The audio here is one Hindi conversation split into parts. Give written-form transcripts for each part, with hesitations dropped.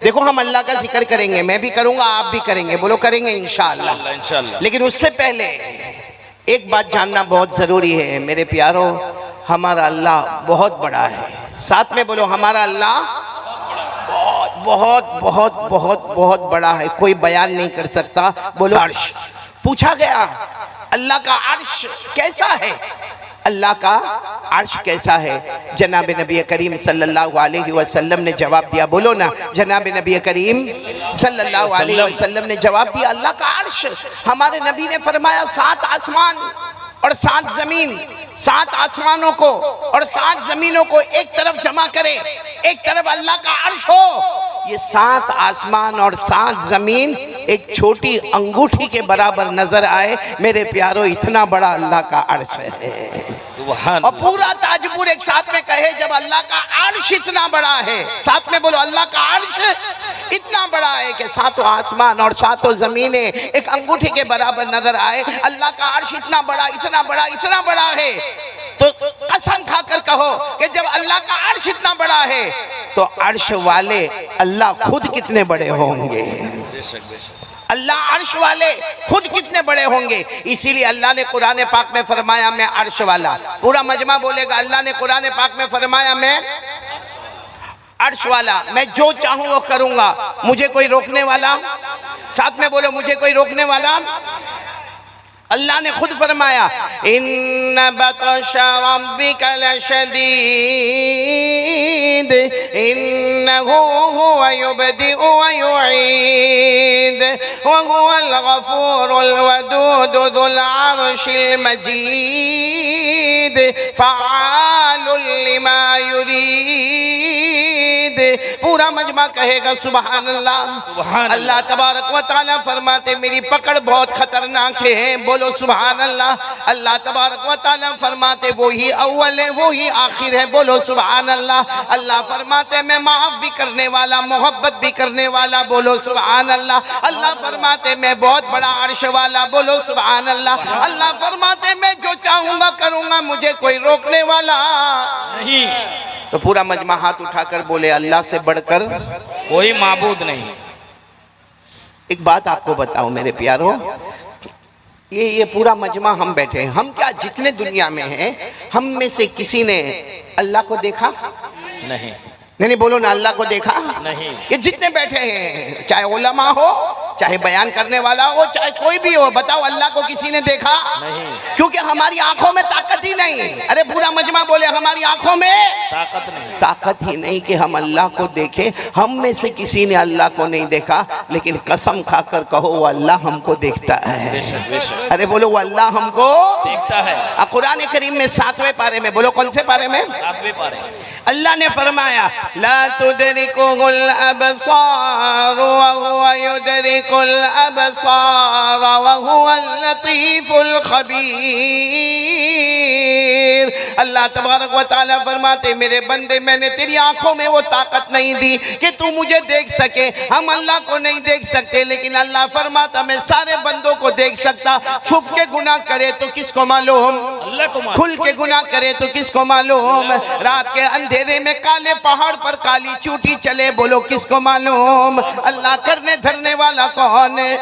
देखो हम अल्लाह का जिक्र करेंगे, मैं भी करूंगा, आप भी करेंगे, बोलो करेंगे इंशाअल्लाह इंशाअल्लाह। लेकिन उससे पहले एक बात जानना बहुत जरूरी है मेरे प्यारो, हमारा अल्लाह बहुत बड़ा है। साथ में बोलो हमारा अल्लाह बहुत बहुत बहुत बहुत बहुत बड़ा है, कोई बयान नहीं कर सकता। बोलो अर्श। पूछा गया अल्लाह का अर्श कैसा है, अल्लाह का अर्श कैसा है? जनाब नबी करीम सल्लल्लाहु अलैहि वसल्लम ने जवाब दिया, बोलो ना, जनाब नबी करीम सल्लल्लाहु अलैहि वसल्लम ने जवाब दिया अल्लाह का अर्श, हमारे नबी ने फरमाया 7 आसमान और 7 जमीन, 7 आसमानों को और 7 जमीनों को एक तरफ जमा करे, एक तरफ अल्लाह का अर्श हो। ये 7 आसमान और 7 जमीन एक छोटी अंगूठी के बराबर नजर आए मेरे प्यारो, इतना बड़ा अल्लाह का अर्श है। सुभान। और पूरा ताजपुर एक साथ में कहे जब अल्लाह का अर्श इतना बड़ा है, साथ में बोलो अल्लाह का अर्श इतना बड़ा है कि 7 आसमान और 7 जमीनें एक अंगूठी के बराबर नजर आए। अल्लाह का अर्श इतना बड़ा इतना बड़ा इतना बड़ा है, तो कसम खाकर कहो कि जब अल्लाह का अर्श इतना बड़ा है तो अर्श वाले अल्लाह खुद कितने बड़े होंगे, अल्लाह अर्श वाले खुद कितने बड़े होंगे। इसीलिए अल्लाह ने कुरान पाक में फरमाया मैं अर्श वाला, पूरा मजमा बोलेगा अल्लाह ने कुरान पाक में फरमाया मैं अर्श वाला, मैं जो चाहूं वो करूंगा, मुझे कोई रोकने वाला, साथ में बोलो मुझे कोई रोकने वाला। अल्लाह ने खुद फरमाया इन्ना बतशा रब्बिका लशदीद इन्नहु हुवा युबदिउ व युईद व हुवल गफूरुल वदूद ज़ुल अर्शिल मजीद फ़अालुल लिमा युरीद। पूरा मजमा कहेगा सुभान अल्लाह। अल्लाह तबारक व तआला फरमाते मेरी पकड़ बहुत खतरनाक है, बोलो सुभान अल्लाह। अल्लाह तबारक व तआला फरमाते वो ही अव्वल है वो ही आखिर है, बोलो सुभान अल्लाह। अल्लाह फरमाते मैं माफ भी करने वाला मोहब्बत भी करने वाला, बोलो सुभान अल्लाह। अल्लाह फरमाते मैं बहुत बड़ा अर्श वाला, बोलो सुभान अल्लाह। अल्लाह फरमाते मैं जो चाहूंगा करूंगा, मुझे कोई रोकने वाला नहीं। तो पूरा मजमा हाथ उठाकर बोले अल्लाह से बढ़कर कोई माबूद नहीं। एक बात आपको बताओ मेरे प्यारो, ये पूरा मजमा हम बैठे हैं, हम क्या जितने दुनिया में हैं हम में से किसी ने अल्लाह को देखा नहीं? नहीं बोलो ना, अल्लाह को देखा नहीं। ये जितने बैठे हैं, चाहे उलमा हो, चाहे बयान करने वाला हो, चाहे कोई भी हो, बताओ अल्लाह को किसी ने देखा नहीं? क्योंकि हमारी आंखों में ताकत ही नहीं। अरे पूरा मजमा बोले हमारी आंखों में ताकत नहीं, ताकत ही नहीं कि हम अल्लाह को देखें। हम में से किसी ने अल्लाह को नहीं देखा, लेकिन कसम खाकर कहो वो अल्लाह हमको देखता है। बेशक बेशक। अरे बोलो वो अल्लाह हमको देखता है। कुरान करीम में 7वें पारे में, बोलो कौन से पारे में? 7वें पारे। अल्लाह ने फरमाया ला तुदरिकुल अबसार व हुवा युदरिकुल अबसार व हुवल लतीफुल खबीर। अल्लाह तबारक व तआला फरमाते मेरे बंदे मैंने तेरी आंखों में वो ताकत नहीं दी कि तू मुझे देख सके। हम अल्लाह को नहीं देख सकते, लेकिन अल्लाह फरमाता मैं सारे बंदों को देख सकता। छुप के गुनाह करे तो किसको मालूम, अल्लाह को मालूम। खुल के गुनाह करे तो किसको मालूम। रात के अंधेरे में काले पहाड़ पर काली चूटी चले, बोलो किसको मालूम। अल्लाह करने धरने वाला कौन है?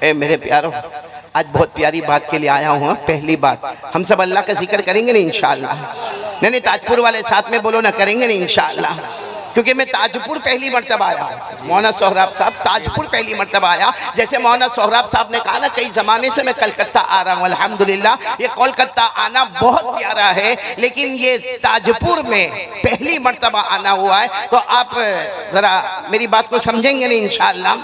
ए मेरे प्यारो, आज बहुत प्यारी बात के लिए आया हूँ। पहली बात, हम सब अल्लाह का जिक्र करेंगे ना इंशाअल्लाह। नहीं ताजपुर वाले साथ में बोलो ना, करेंगे ना इंशाअल्लाह। क्योंकि मैं ताजपुर पहली मर्तबा आया, मौलाना सोहराब साहब ताजपुर पहली मर्तबा आया। जैसे मौलाना सोहराब साहब ने कहा ना कई ज़माने से मैं कलकत्ता आ रहा हूँ, अल्हम्दुलिल्लाह ये कोलकाता आना बहुत प्यारा है, लेकिन ये ताजपुर में पहली मर्तबा आना हुआ है। तो आप ज़रा मेरी बात को समझेंगे नहीं इंशाअल्लाह।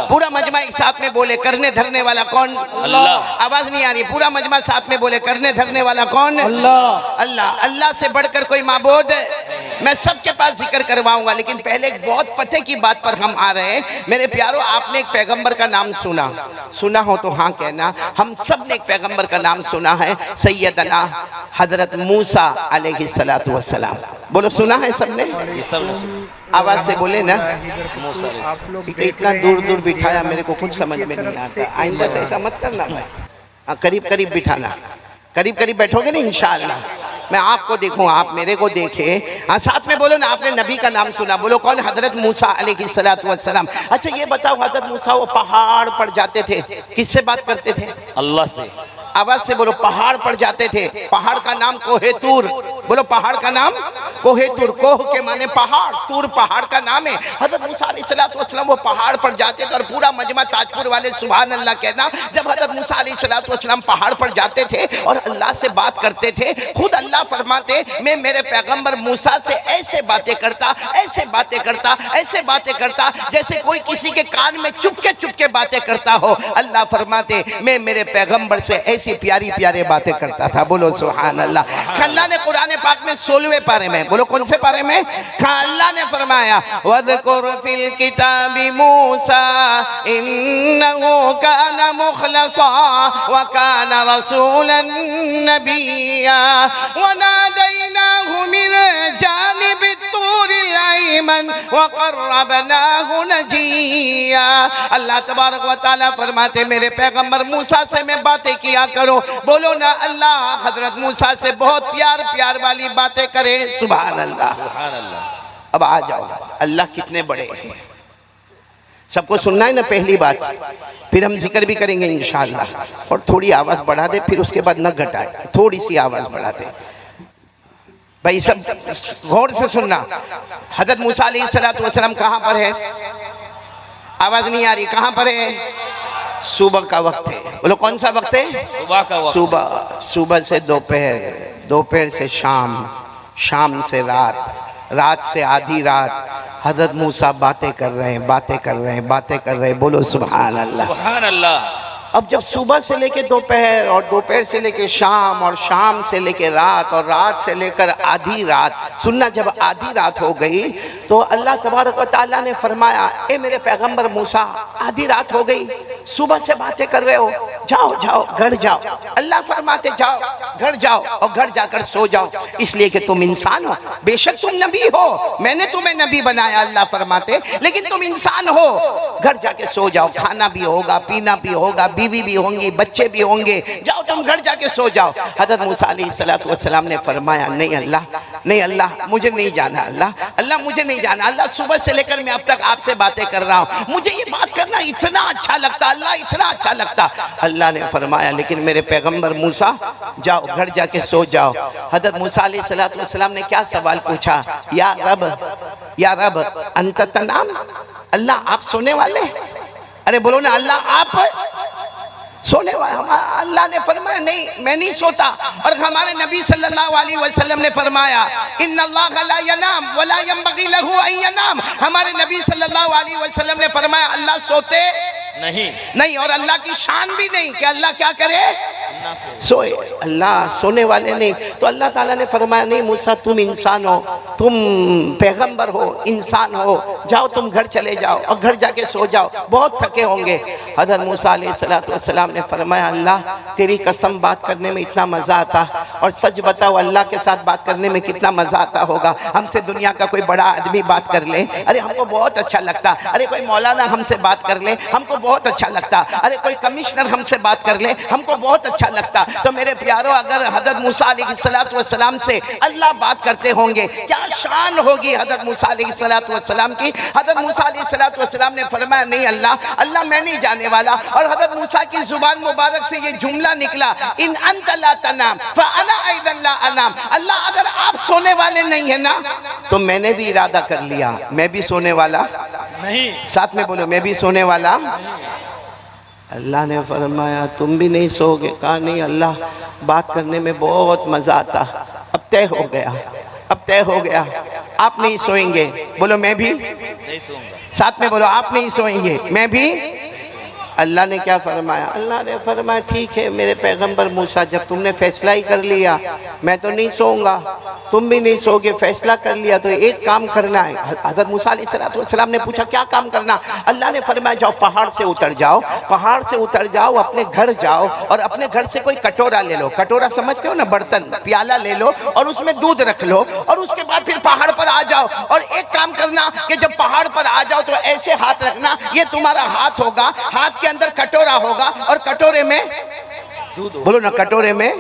पूरा मजमा एक साथ में बोले करने धरने वाला कौन? अल्लाह। आवाज़ नहीं आ रही, पूरा मजमा साथ में बोले करने धरने वाला कौन? अल्लाह। अल्लाह। अल्लाह से बढ़कर कोई माबूद मैं सबके पास जिक्र करवाऊंगा, लेकिन पहले एक बहुत पते की बात पर हम आ रहे हैं। मेरे प्यारो, आपने एक पैगंबर का नाम सुना हो तो हाँ कहना। हम सब ने एक पैगंबर का नाम सुना है, सैयदना हजरत मूसा अलैहिस्सलातु वस्सलाम। बोलो सुना है सबने? आवाज से बोले ना। इतना दूर दूर बिठाया, मेरे को कुछ समझ में नहीं आता। आइंदा से ऐसा मत करना, करीब करीब बिठाना, करीब करीब बैठोगे ना इंशाअल्लाह। मैं आपको देखूं, आप मेरे को देखें। हाँ, साथ में बोलो ना, आपने नबी का नाम सुना, बोलो कौन? हजरत मूसा अलैहिस्सलातु वस्सलाम। अच्छा ये बताओ, हजरत मूसा वो पहाड़ पर जाते थे, किससे बात करते थे? अल्लाह से। आवाज से बोलो, पहाड़ पर जाते थे। पहाड़ का नाम कोहे तूर। बोलो पहाड़ का नाम कोहे तूर। कोह के माने पहाड़, तूर पहाड़ का नाम है। हजरत मूसा अलैहिस्सलातु वस्सलाम वो पहाड़ पर जाते थे और पूरा मजमा ताजपुर वाले सुभान अल्लाह कहना। जब हजरत मूसा अलैहिस्सलातु वस्सलाम पहाड़ पर जाते थे और अल्लाह से बात करते थे, खुद अल्लाह फरमाते मैं मेरे पैगंबर मूसा से ऐसे बातें करता, ऐसे बातें करता, ऐसे बातें करता जैसे कोई किसी के कान में चुपके चुपके बातें करता हो। अल्लाह फरमाते मैं मेरे पैगंबर से ऐसी प्यारी प्यारी बातें करता था। बोलो सुभान अल्लाह। अल्लाह ने कुरान पाक में 16वें पारे में, बोलो कौन से पारे में? अल्लाह ने फरमाया वज़कुर फिल किताबी मूसा इन्नहु काना मुखलसा व काना रसूलन नबिय्या व नादैनाहु मिन जानिबि तूरिल अयमन व क़र्रबनाहु नजिया। अल्लाह तबारक व तआला फरमाते मेरे पैगंबर मूसा से मैं बातें किया करो। बोलो ना अल्लाह हजरत मूसा से बहुत प्यार प्यार वाली बातें करे। सुभान अल्लाह, सुभान अल्लाह। अब आ जाओ, अल्लाह कितने बड़े हैं, सबको सुनना है ना पहली बात, फिर हम जिक्र भी करेंगे इंशाअल्लाह। और थोड़ी आवाज बढ़ा दे, फिर उसके बाद न घटाए, थोड़ी सी आवाज बढ़ा दे भाई, सब गौर से सुनना। हजरत मूसा अलैहिस्सलातु वस्सलाम कहाँ पर है? आवाज नहीं आ रही, कहाँ पर है? सुबह का वक्त है। बोलो कौन सा वक्त है? सुबह का वक्त। सुबह, सुबह से दोपहर, दोपहर से शाम, शाम से रात, रात से आधी रात। हजरत मूसा बातें कर रहे हैं, बातें कर रहे हैं, बातें कर रहे हैं। बोलो सुभान अल्लाह, सुभान अल्लाह। अब जब सुबह से लेके दोपहर और दोपहर से लेके शाम और शाम से लेके रात और रात से लेकर आधी रात, सुनना, जब आधी रात हो गई तो अल्लाह तबारक व तआला ने फरमाया ए मेरे पैगंबर मूसा, आधी रात हो गई, सुबह से बातें कर रहे हो, जाओ जाओ घर जाओ। अल्लाह फरमाते जाओ घर जाओ और घर जाकर सो जाओ, इसलिए कि तुम इंसान हो। बेशक तुम नबी हो, मैंने तुम्हें नबी बनाया अल्लाह फरमाते, लेकिन तुम इंसान हो, घर जाके सो जाओ। खाना भी होगा, पीना भी होगा, बीवी भी होंगी, बच्चे भी होंगे, जाओ तुम घर जाके सो जाओ। हजरत मूसा अलैहिस्सलातु वस्सलाम ने फरमाया नहीं अल्लाह, नहीं अल्लाह, मुझे नहीं जाना अल्लाह, अल्लाह मुझे नहीं जाना अल्लाह, सुबह से लेकर मैं अब तक आपसे बातें कर रहा हूँ, मुझे ये बात करना इतना अच्छा लगता अल्लाह, इतना अच्छा लगता। अल्लाह ने फरमाया लेकिन मेरे पैगंबर मूसा जाओ घर जाके सो जाओ। हजरत मूसा अलैहिस्सलातु वस्सलाम ने क्या सवाल पूछा? या रब, या रब अंत तनाम, अल्लाह आप सोने वाले? अरे बोलो ना अल्लाह आप सोने वाला? अल्लाह ने फरमाया नहीं मैं नहीं सोता। और हमारे नबी सल्लल्लाहु अलैहि वसल्लम ने फरमाया इन्नल्लाह ला यनाम वला यंबगी लहु अन यनाम। हमारे नबी सल्लल्लाहु अलैहि वसल्लम ने फरमाया अल्लाह सोते नहीं और अल्लाह की शान भी नहीं कि अल्लाह क्या करे, सोए। अल्लाह सोने वाले नहीं। तो अल्लाह ताला ने फरमाया नहीं मूसा तुम इंसान हो, तुम पैगंबर हो, इंसान हो, जाओ तुम घर चले जाओ और घर जाके सो जाओ, बहुत थके होंगे। हज़रत मूसा अलैहिस्सलातु वस्सलाम ने फरमाया अल्लाह तेरी कसम बात करने में इतना मज़ा आता, और सच बताओ अल्लाह के साथ बात करने में कितना मज़ा आता होगा। हमसे दुनिया का कोई बड़ा आदमी बात कर ले, अरे हमको बहुत अच्छा लगता, अरे कोई मौलाना हमसे बात कर ले हमको बहुत अच्छा लगता, अरे कोई कमिश्नर हमसे बात कर ले हमको बहुत अच्छा लगता। तो मेरे प्यारों अगर हज़रत मूसा अलैहिस्सलातु वस्सलाम से अल्लाह बात करते होंगे क्या शान होगी हज़रत मूसा अलैहिस्सलातु वस्सलाम की। हज़रत मूसा अलैहिस्सलातु वस्सलाम ने फरमाया नहीं अल्लाह, अल्लाह मैं नहीं जाने वाला। और हज़रत मूसा की जुबान मुबारक से ये जुमला निकला इन अंत ला तनाम फअना अयदन ला अनाम। अल्लाह अगर आप सोने वाले नहीं है ना तो मैंने भी इरादा कर लिया मैं भी सोने वाला नहीं। साथ में बोलो मैं भी सोने वाला। अल्लाह ने फरमाया तुम भी नहीं सोओगे? कहा नहीं अल्लाह बात करने में बहुत मज़ा आता। अब तय हो गया, अब तय हो गया, आप नहीं सोएंगे। बोलो मैं भी नहीं सोऊंगा। साथ में बोलो आप नहीं सोएंगे मैं भी। अल्लाह ने क्या फरमाया? अल्लाह ने फरमाया ठीक है मेरे पैगंबर मूसा जब तुमने फैसला ही कर लिया मैं तो नहीं सोऊंगा, तुम भी नहीं सोओगे, फैसला कर लिया तो एक काम करना है। हज़रत मूसा अलैहिस्सलातु वस्सलाम ने पूछा क्या काम करना? अल्लाह ने फरमाया जाओ पहाड़ से उतर जाओ, पहाड़ से उतर जाओ, अपने घर जाओ और अपने घर से कोई कटोरा ले लो, कटोरा समझते हो ना, बर्तन, प्याला ले लो और उसमें दूध रख लो, और उसके बाद फिर पहाड़ पर आ जाओ। और एक काम करना कि जब पहाड़ पर आ जाओ तो ऐसे हाथ रखना, ये तुम्हारा हाथ होगा, हाथ के अंदर कटोरा होगा और कटोरे में दूध, बोलो ना कटोरे में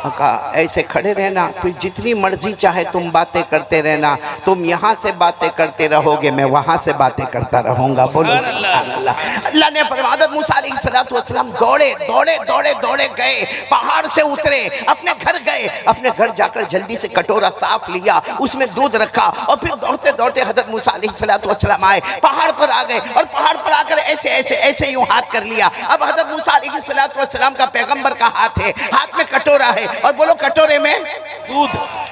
कहा ऐसे खड़े रहना, फिर जितनी मर्जी चाहे तुम बातें करते रहना, तुम यहाँ से बातें करते रहोगे, मैं वहाँ से बातें करता रहूँगा। बोलो अल्लाह ने फरमाया हज़रत मूसा अलैहिस्सलाम दौड़े दौड़े दौड़े दौड़े गए, पहाड़ से उतरे, अपने घर गए, अपने घर जाकर जल्दी से कटोरा साफ लिया, उसमें दूध रखा और फिर दौड़ते दौड़ते हज़रत मूसा अलैहिस्सलाम आए, पहाड़ पर आ गए और पहाड़ पर आकर ऐसे ऐसे ऐसे यूं हाथ कर लिया। अब हज़रत मूसा अलैहिस्सलाम का पैगंबर का हाथ है, हाथ में कटोरा है और बोलो कटोरे में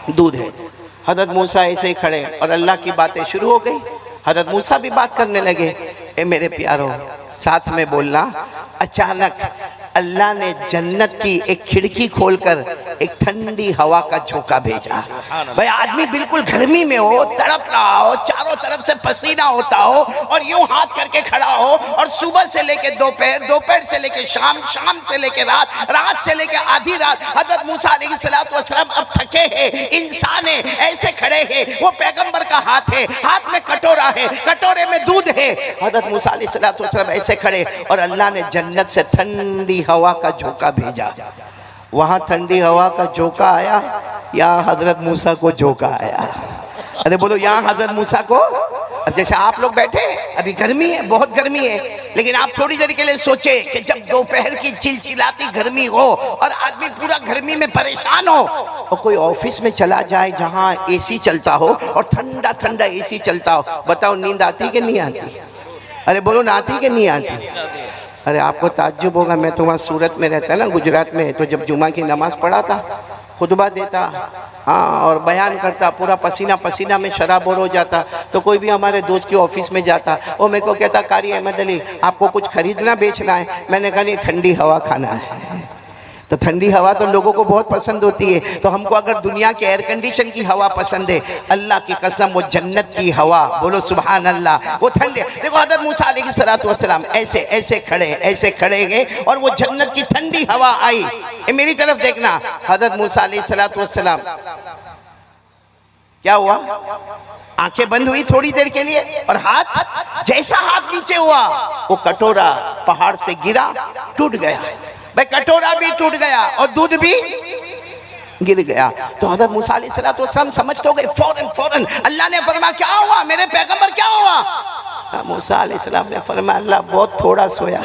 दूध है। हज़रत मूसा ऐसे ही खड़े और अल्लाह की बातें शुरू हो गई। हज़रत मूसा भी बात करने लगे। ए मेरे प्यारो, साथ में बोलना, अचानक अल्लाह ने जन्नत की एक खिड़की खोलकर एक ठंडी हवा का झोंका भेजा। भाई आदमी बिल्कुल गर्मी में हो, तड़प रहा हो, चारों तरफ से पसीना होता हो और यूं हाथ करके खड़ा हो, और सुबह से लेके दोपहर, दोपहर से लेके शाम, शाम से लेके रात, रात से लेके आधी रात हज़रत मूसा अलैहिस्सलाम अब थके हैं, इंसान है, ऐसे खड़े हैं। वो पैगंबर का हाथ है, हाथ में कटोरा है, कटोरे में दूध है। हज़रत मूसा अलैहिस्सलाम ऐसे खड़े और अल्लाह ने जन्नत से ठंडी हवा का झोंका भेजा। वहां ठंडी हवा का झोंका आया, यहाँ हजरत मूसा को झोंका आया। अरे बोलो यहाँ हजरत मूसा को। अब जैसे आप लोग बैठे, अभी गर्मी है, बहुत गर्मी है, लेकिन आप थोड़ी देर के लिए सोचे कि जब दोपहर की चिलचिलाती गर्मी हो और आदमी पूरा गर्मी में परेशान हो और कोई ऑफिस में चला जाए जहाँ एसी चलता हो और ठंडा ठंडा एसी चलता हो, बताओ नींद आती कि नहीं आती? अरे बोलो ना आती कि नहीं आती? अरे आपको ताज्जुब होगा, मैं तो वहाँ सूरत में रहता ना, गुजरात में, तो जब जुमा की नमाज़ पढ़ा था, खुतबा देता, हाँ, और बयान करता, पूरा पसीना पसीना में शराबोर हो जाता, तो कोई भी हमारे दोस्त के ऑफिस में जाता, वो मेरे को कहता, कारी अहमद अली आपको कुछ खरीदना बेचना है? मैंने कहा नहीं, ठंडी हवा खाना है। तो ठंडी हवा तो लोगों को बहुत पसंद होती है, तो हमको अगर दुनिया के एयर कंडीशन की हवा पसंद है, अल्लाह की कसम वो जन्नत की हवा, बोलो सुभान अल्लाह, वो ठंडे। देखो हज़रत मूसा अलैहिस्सलाम ऐसे ऐसे खड़े गए और वो जन्नत की ठंडी हवा आई। मेरी तरफ देखना, हज़रत मूसा अलैहिस्सलाम क्या हुआ, आंखें बंद हुई थोड़ी देर के लिए और हाथ, जैसा हाथ नीचे हुआ वो कटोरा पहाड़ से गिरा, टूट गया। भाई कटोरा भी टूट गया और दूध भी गिर गया। तो हज़रत मूसा अलैहिस्सलाम समझ तो गए, फौरन अल्लाह ने फरमाया क्या हुआ मेरे पैगंबर, क्या हुआ? मूसा अलैहिस्सलाम ने फरमाया अल्लाह बहुत थोड़ा सोया,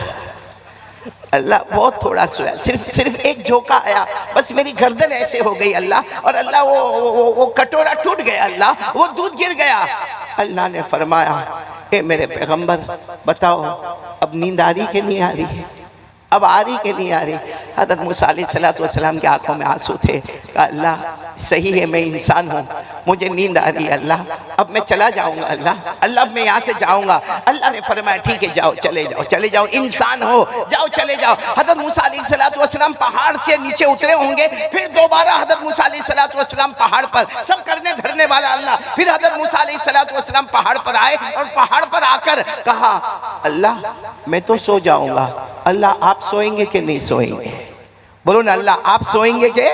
अल्लाह बहुत थोड़ा सोया, सिर्फ एक झोंका आया, बस मेरी गर्दन ऐसे हो गई अल्लाह, और अल्लाह वो कटोरा टूट गया, अल्लाह वो दूध गिर गया। अल्लाह ने फरमाया ए मेरे पैगंबर बताओ अब नींद आ रही कि नहीं आ रही है? अब आ रही कि नहीं आ रही? हज़रत मूसा अलैहिस्सलाम की आंखों में आंसू थे। अल्लाह सही है, मैं इंसान हूँ, मुझे नींद आ रही है अल्लाह, अब मैं चला जाऊँगा अल्लाह अब मैं यहाँ से जाऊँगा। अल्लाह ने फरमाया ठीक है जाओ, चले जाओ, इंसान हो, जाओ चले जाओ। हज़रत मूसा अलैहिस्सलाम पहाड़ के नीचे उतरे होंगे, फिर दोबारा हज़रत मूसा अलैहिस्सलाम पहाड़ पर, सब करने धरने वाला अल्लाह, फिर हज़रत मूसा अलैहिस्सलाम पहाड़ पर आए और पहाड़ पर आकर कहा अल्लाह मैं तो सो जाऊँगा, अल्लाह आप सोएंगे कि नहीं सोएंगे? बोलो ना अल्लाह आप सोएंगे कि?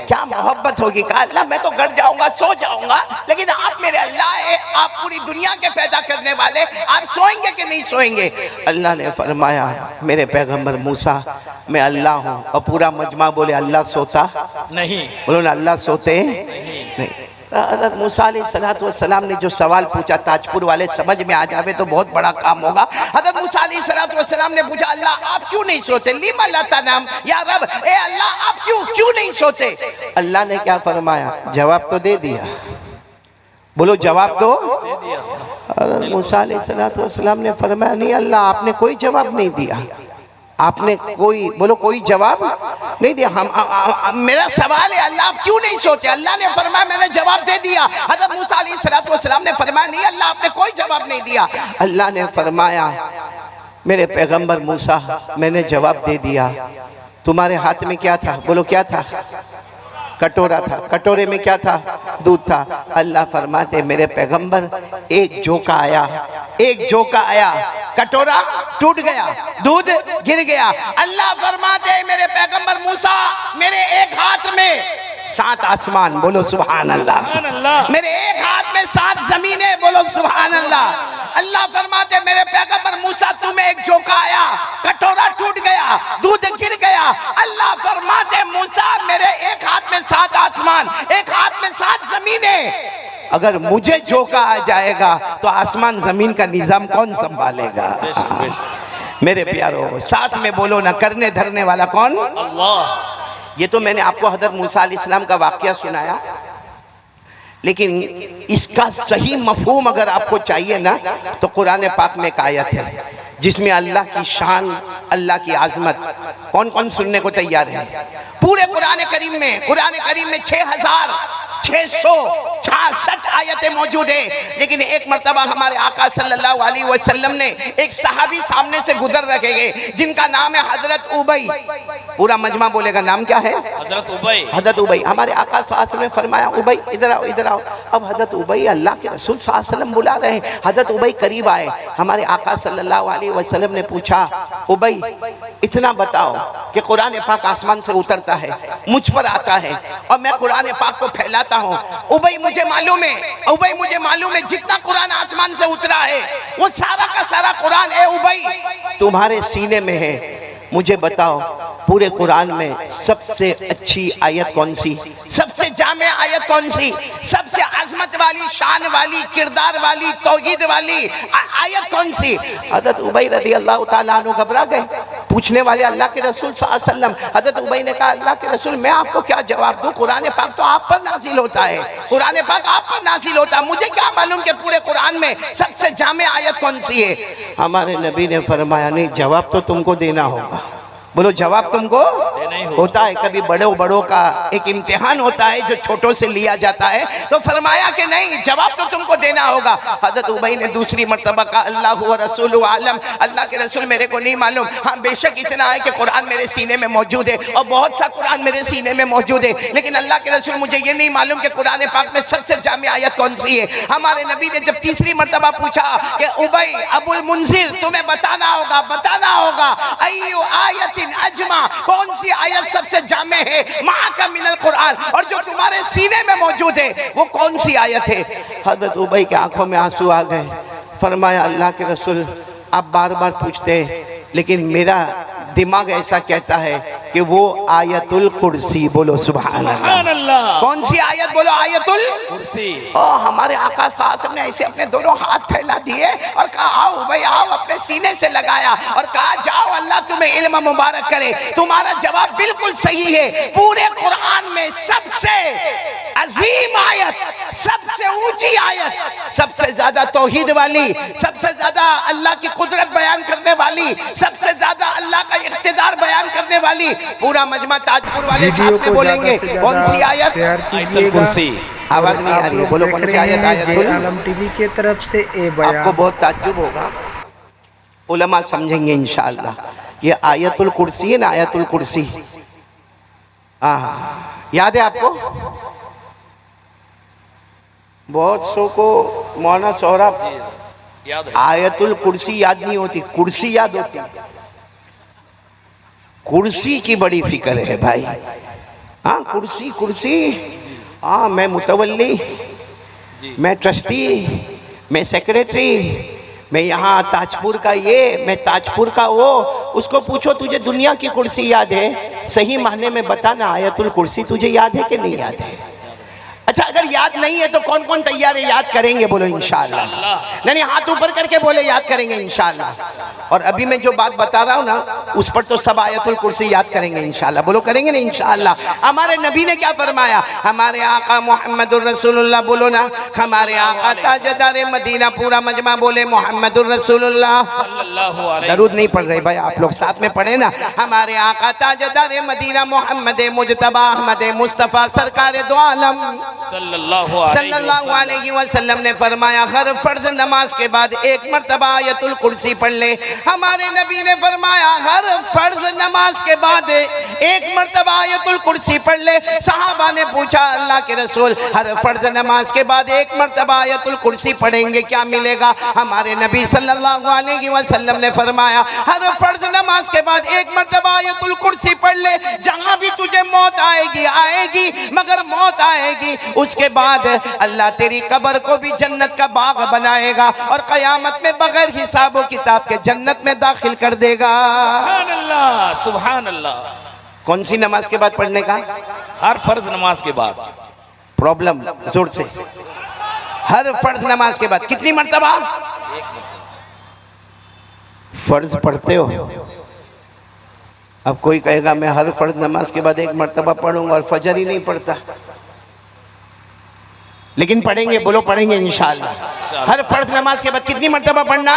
क्या मोहब्बत होगी। कहा अल्लाह मैं तो घर जाऊंगा, सो जाऊंगा, लेकिन आप मेरे अल्लाह है, आप पूरी दुनिया के पैदा करने वाले, आप सोएंगे कि नहीं सोएंगे? अल्लाह ने फरमाया मेरे पैगंबर मूसा मैं अल्लाह हूँ, और पूरा मजमा बोले अल्लाह सोता नहीं। बोलो ना अल्लाह सोते नहीं। हज़रत मूसा अलैहिस्सलाम ने जो सवाल पूछा, ताजपुर वाले समझ में आ जावे तो बहुत बड़ा काम होगा। हज़रत मूसा अलैहिस्सलाम ने पूछा अल्लाह आप क्यों नहीं सोते? लिमा ला तनाम या रब, ए अल्लाह आप क्यों नहीं सोते? अल्लाह ने क्या फरमाया? जवाब तो दे दिया, बोलो जवाब तो दे दिया। हज़रत मूसा अलैहिस्सलाम ने फरमाया नहीं अल्लाह आपने कोई जवाब नहीं दिया, आपने कोई जवाब नहीं दिया। मेरा सवाल है अल्लाह आप क्यों नहीं सोते? अल्लाह ने फरमाया मैंने जवाब दे दिया। हज़रत मूसा अलैहिस्सलाम ने फरमाया नहीं अल्लाह आपने कोई जवाब नहीं दिया। अल्लाह ने फरमाया मेरे पैगंबर मूसा मैंने जवाब दे दिया। तुम्हारे हाथ में क्या था? बोलो क्या था? कटोरा था, कटोरे में क्या था? दूध था। अल्लाह फरमाते मेरे पैगंबर एक झोंका आया, कटोरा टूट गया, दूध गिर गया। अल्लाह फरमाते मेरे पैगंबर मूसा मेरे एक हाथ में 7 आसमान, बोलो सुभान अल्लाह, मेरे एक हाथ में 7 जमीनें, बोलो सुभान अल्लाह। अल्लाह फरमाते मेरे पैगंबर मूसा तुम्हें एक झोंका आया, कटोरा टूट गया, दूध गिर गया। अल्लाह फरमाते मूसा मेरे एक 7 आसमान, एक हाथ में 7 जमीनें। अगर मुझे झोंका आ जाएगा तो आसमान जमीन का निजाम कौन संभालेगा? बेशक, बेशक। मेरे प्यारो, साथ में बोलो ना, करने धरने वाला कौन? अल्लाह। ये तो मैंने आपको हज़रत मूसा अलैहिस्सलाम का वाकया सुनाया, लेकिन इसका सही मफहूम अगर आपको चाहिए ना तो कुरान पाक में एक आयत है जिसमें अल्लाह की शान, अल्लाह की आजमत, कौन कौन सुनने को तैयार है? पूरे कुरान करीम में 6666 आयतें मौजूद है, लेकिन एक मर्तबा हमारे आका सल्लल्लाहु अलैहि वसल्लम ने एक सहाबी सामने से गुजर रखे गए जिनका नाम है हजरत उबई। पूरा मजमा बोलेगा, नाम क्या है? हजरत उबई। हजरत उबई। हमारे आका सल्लल्लाहु अलैहि वसल्लम ने फरमाया, उबई इधर आओ, इधर आओ। अब हजरत उबई अल्लाह के रसूल सल्लल्लाहु अलैहि वसल्लम बुला रहे हैं। हजरत उबई करीब आए। हमारे आका सल्लल्लाहु अलैहि वसल्लम ने पूछा, उबई इतना बताओ कि कुरान पाक आसमान से उतरता है, मुझ पर आता है और मैं कुरान पाक को फैलाता हूँ। उबई मुझे मालूम है, उबई मुझे मालूम है जितना कुरान आसमान से उतरा है वो सारा का सारा कुरान है उबई तुम्हारे सीने में है। मुझे बताओ पूरे कुरान में सबसे अच्छी आयत कौन सी, सबसे जामे आयत कौन सी, सबसे अजमत वाली, शान वाली, किरदार वाली, तौहीद वाली आयत कौन सी? हजरत उबई रज़ी अल्लाह ताला अन्हु घबरा गए। पूछने वाले अल्लाह के रसूल सल्लल्लाहु अलैहि वसल्लम। हजरत उबई ने कहा, अल्लाह के रसूल मैं आपको क्या जवाब दूं? कुरान पाक तो आप पर नाजिल होता है, कुरान पाक आप पर नाजिल होता है, मुझे क्या मालूम कि पूरे कुरान में सबसे जामे आयत कौन सी है? हमारे नबी ने फरमाया, नहीं, जवाब तो तुमको देना होगा। बोलो, जवाब तुमको होता है। कभी बड़ों बड़ों का एक इम्तिहान होता है जो छोटों से लिया जाता है, तो फरमाया कि नहीं, जवाब तो तुमको देना होगा। हजरत उबई ने दूसरी मर्तबा कहा, अल्लाह व रसूलु आलम, अल्लाह के रसूल मेरे को नहीं मालूम। हाँ, बेशक इतना है कि कुरान मेरे सीने में मौजूद है और बहुत सा कुरान मेरे सीने में मौजूद है, लेकिन अल्लाह के रसूल मुझे ये नहीं मालूम कि कुरान पाक में सबसे जामी आयत कौन सी है। हमारे नबी ने जब तीसरी मर्तबा पूछा कि उबई अबुल मुंजिर तुम्हें बताना होगा, बताना होगा, अय्यु आयतिन अजमा, कौन सी आयत सबसे जामे है माका मिनल कुरान, और जो तुम्हारे सीने में मौजूद है वो कौन सी आयत है? हजरत उबई के आंखों में आंसू आ गए। फरमाया, अल्लाह के रसूल आप बार बार पूछते हैं, लेकिन मेरा दिमाग ऐसा कहता है कि वो आयतुल कुर्सी। बोलो सुभान अल्लाह। कौन सी आयत? बोलो आयतुल कुर्सी। हमारे आका साहब ने ऐसे अपने दोनों हाथ फैला दिए और कहा, आओ भाई आओ, अपने सीने से लगाया और कहा, जाओ अल्लाह तुम्हें इल्म मुबारक करे, तुम्हारा जवाब बिल्कुल सही है। पूरे कुरान में सबसे अजीम आयत, सबसे ऊंची आयत, सबसे ज्यादा तौहीद वाली, सबसे ज्यादा अल्लाह की कुदरत बयान करने वाली, सबसे ज्यादा अल्लाह का इख्तिदार बयान करने वाली, पूरा मजमा ताजपुर वाले साथ में बोलेंगे, कौन सी आयत? आयतुल कुर्सी। आवाज नहीं आ रही है, बोलो कौन सी आयत? आयतुल आलम टीवी के तरफ से ए बयान। आपको बहुत ताज्जुब होगा, उलमा समझेंगे इंशाअल्लाह। ये आयतुल कुर्सी है ना, आयतुल कुर्सी। याद है आपको? बहुत सो को मौलाना सौरभ याद है। आयतुल कुर्सी याद नहीं होती, कुर्सी याद होती। कुर्सी की बड़ी फिक्र है भाई। हाँ, कुर्सी कुर्सी। हाँ, मैं मुतवल्ली, मैं ट्रस्टी, मैं सेक्रेटरी, मैं यहाँ ताजपुर का ये, मैं ताजपुर का वो। उसको पूछो तुझे दुनिया की कुर्सी याद है? सही मायने में बताना, आयतुल कुर्सी तुझे याद है कि नहीं याद है? अच्छा, अगर याद नहीं है तो कौन कौन तैयार है? याद करेंगे, बोलो इंशाअल्लाह। नहीं, हाथ ऊपर करके बोले, याद करेंगे इंशाअल्लाह। और अभी मैं जो बात बता रहा हूँ ना, उस पर तो सब आयतुल कुर्सी याद करेंगे इंशाअल्लाह। बोलो करेंगे ना इंशाअल्लाह। हमारे नबी ने क्या फरमाया? हमारे आका मोहम्मदुर रसूलुल्लाह, बोलो ना, हमारे आका ताजदार मदीना, पूरा मजमा बोले मोहम्मदुर रसूलुल्लाह। दरूद नहीं पढ़ रहे भाई, आप लोग साथ में पढ़े ना। हमारे आका ताजदार मदीना मोहम्मद मुजतबा अहमद मुस्तफ़ा सरकार दो आलम सल्लल्लाहु अलैहि वसल्लम ने फरमाया, हर फर्ज नमाज के बाद एक मर्तबा आयतुल कुर्सी पढ़ ले। हमारे नबी ने फरमाया, हर फर्ज नमाज के बाद एक मर्तबा आयतुल कुर्सी पढ़ ले। सहाबा ने पूछा, अल्लाह के रसूल, हर फर्ज नमाज के बाद एक मर्तबा आयतुल कुर्सी पढ़ेंगे क्या मिलेगा? हमारे नबी सल्लल्लाहु अलैहि वसल्लम ने फरमाया, हर फर्ज नमाज के बाद एक मर्तबा आयतुल कुर्सी पढ़ ले। जहां भी तुझे मौत आएगी आएगी, मगर मौत आएगी उसके बाद अल्लाह तेरी कब्र को भी जन्नत का बाग बनाएगा और कयामत में बगैर हिसाब व किताब के जन्नत में दाखिल कर देगा। सुभान अल्लाह, सुभान अल्लाह। कौन सी नमाज के बाद पढ़ने का? हर फर्ज नमाज के बाद। प्रॉब्लम जोर से, हर फर्ज नमाज के बाद कितनी मर्तबा? फर्ज पढ़ते हो? अब कोई कहेगा मैं हर फर्ज नमाज के बाद 1 मर्तबा पढ़ूंगा और फजर ही नहीं पढ़ता। लेकिन पढ़ेंगे, बोलो पढ़ेंगे इंशाअल्लाह। हर फर्ज नमाज के बाद कितनी मर्तबा पढ़ना?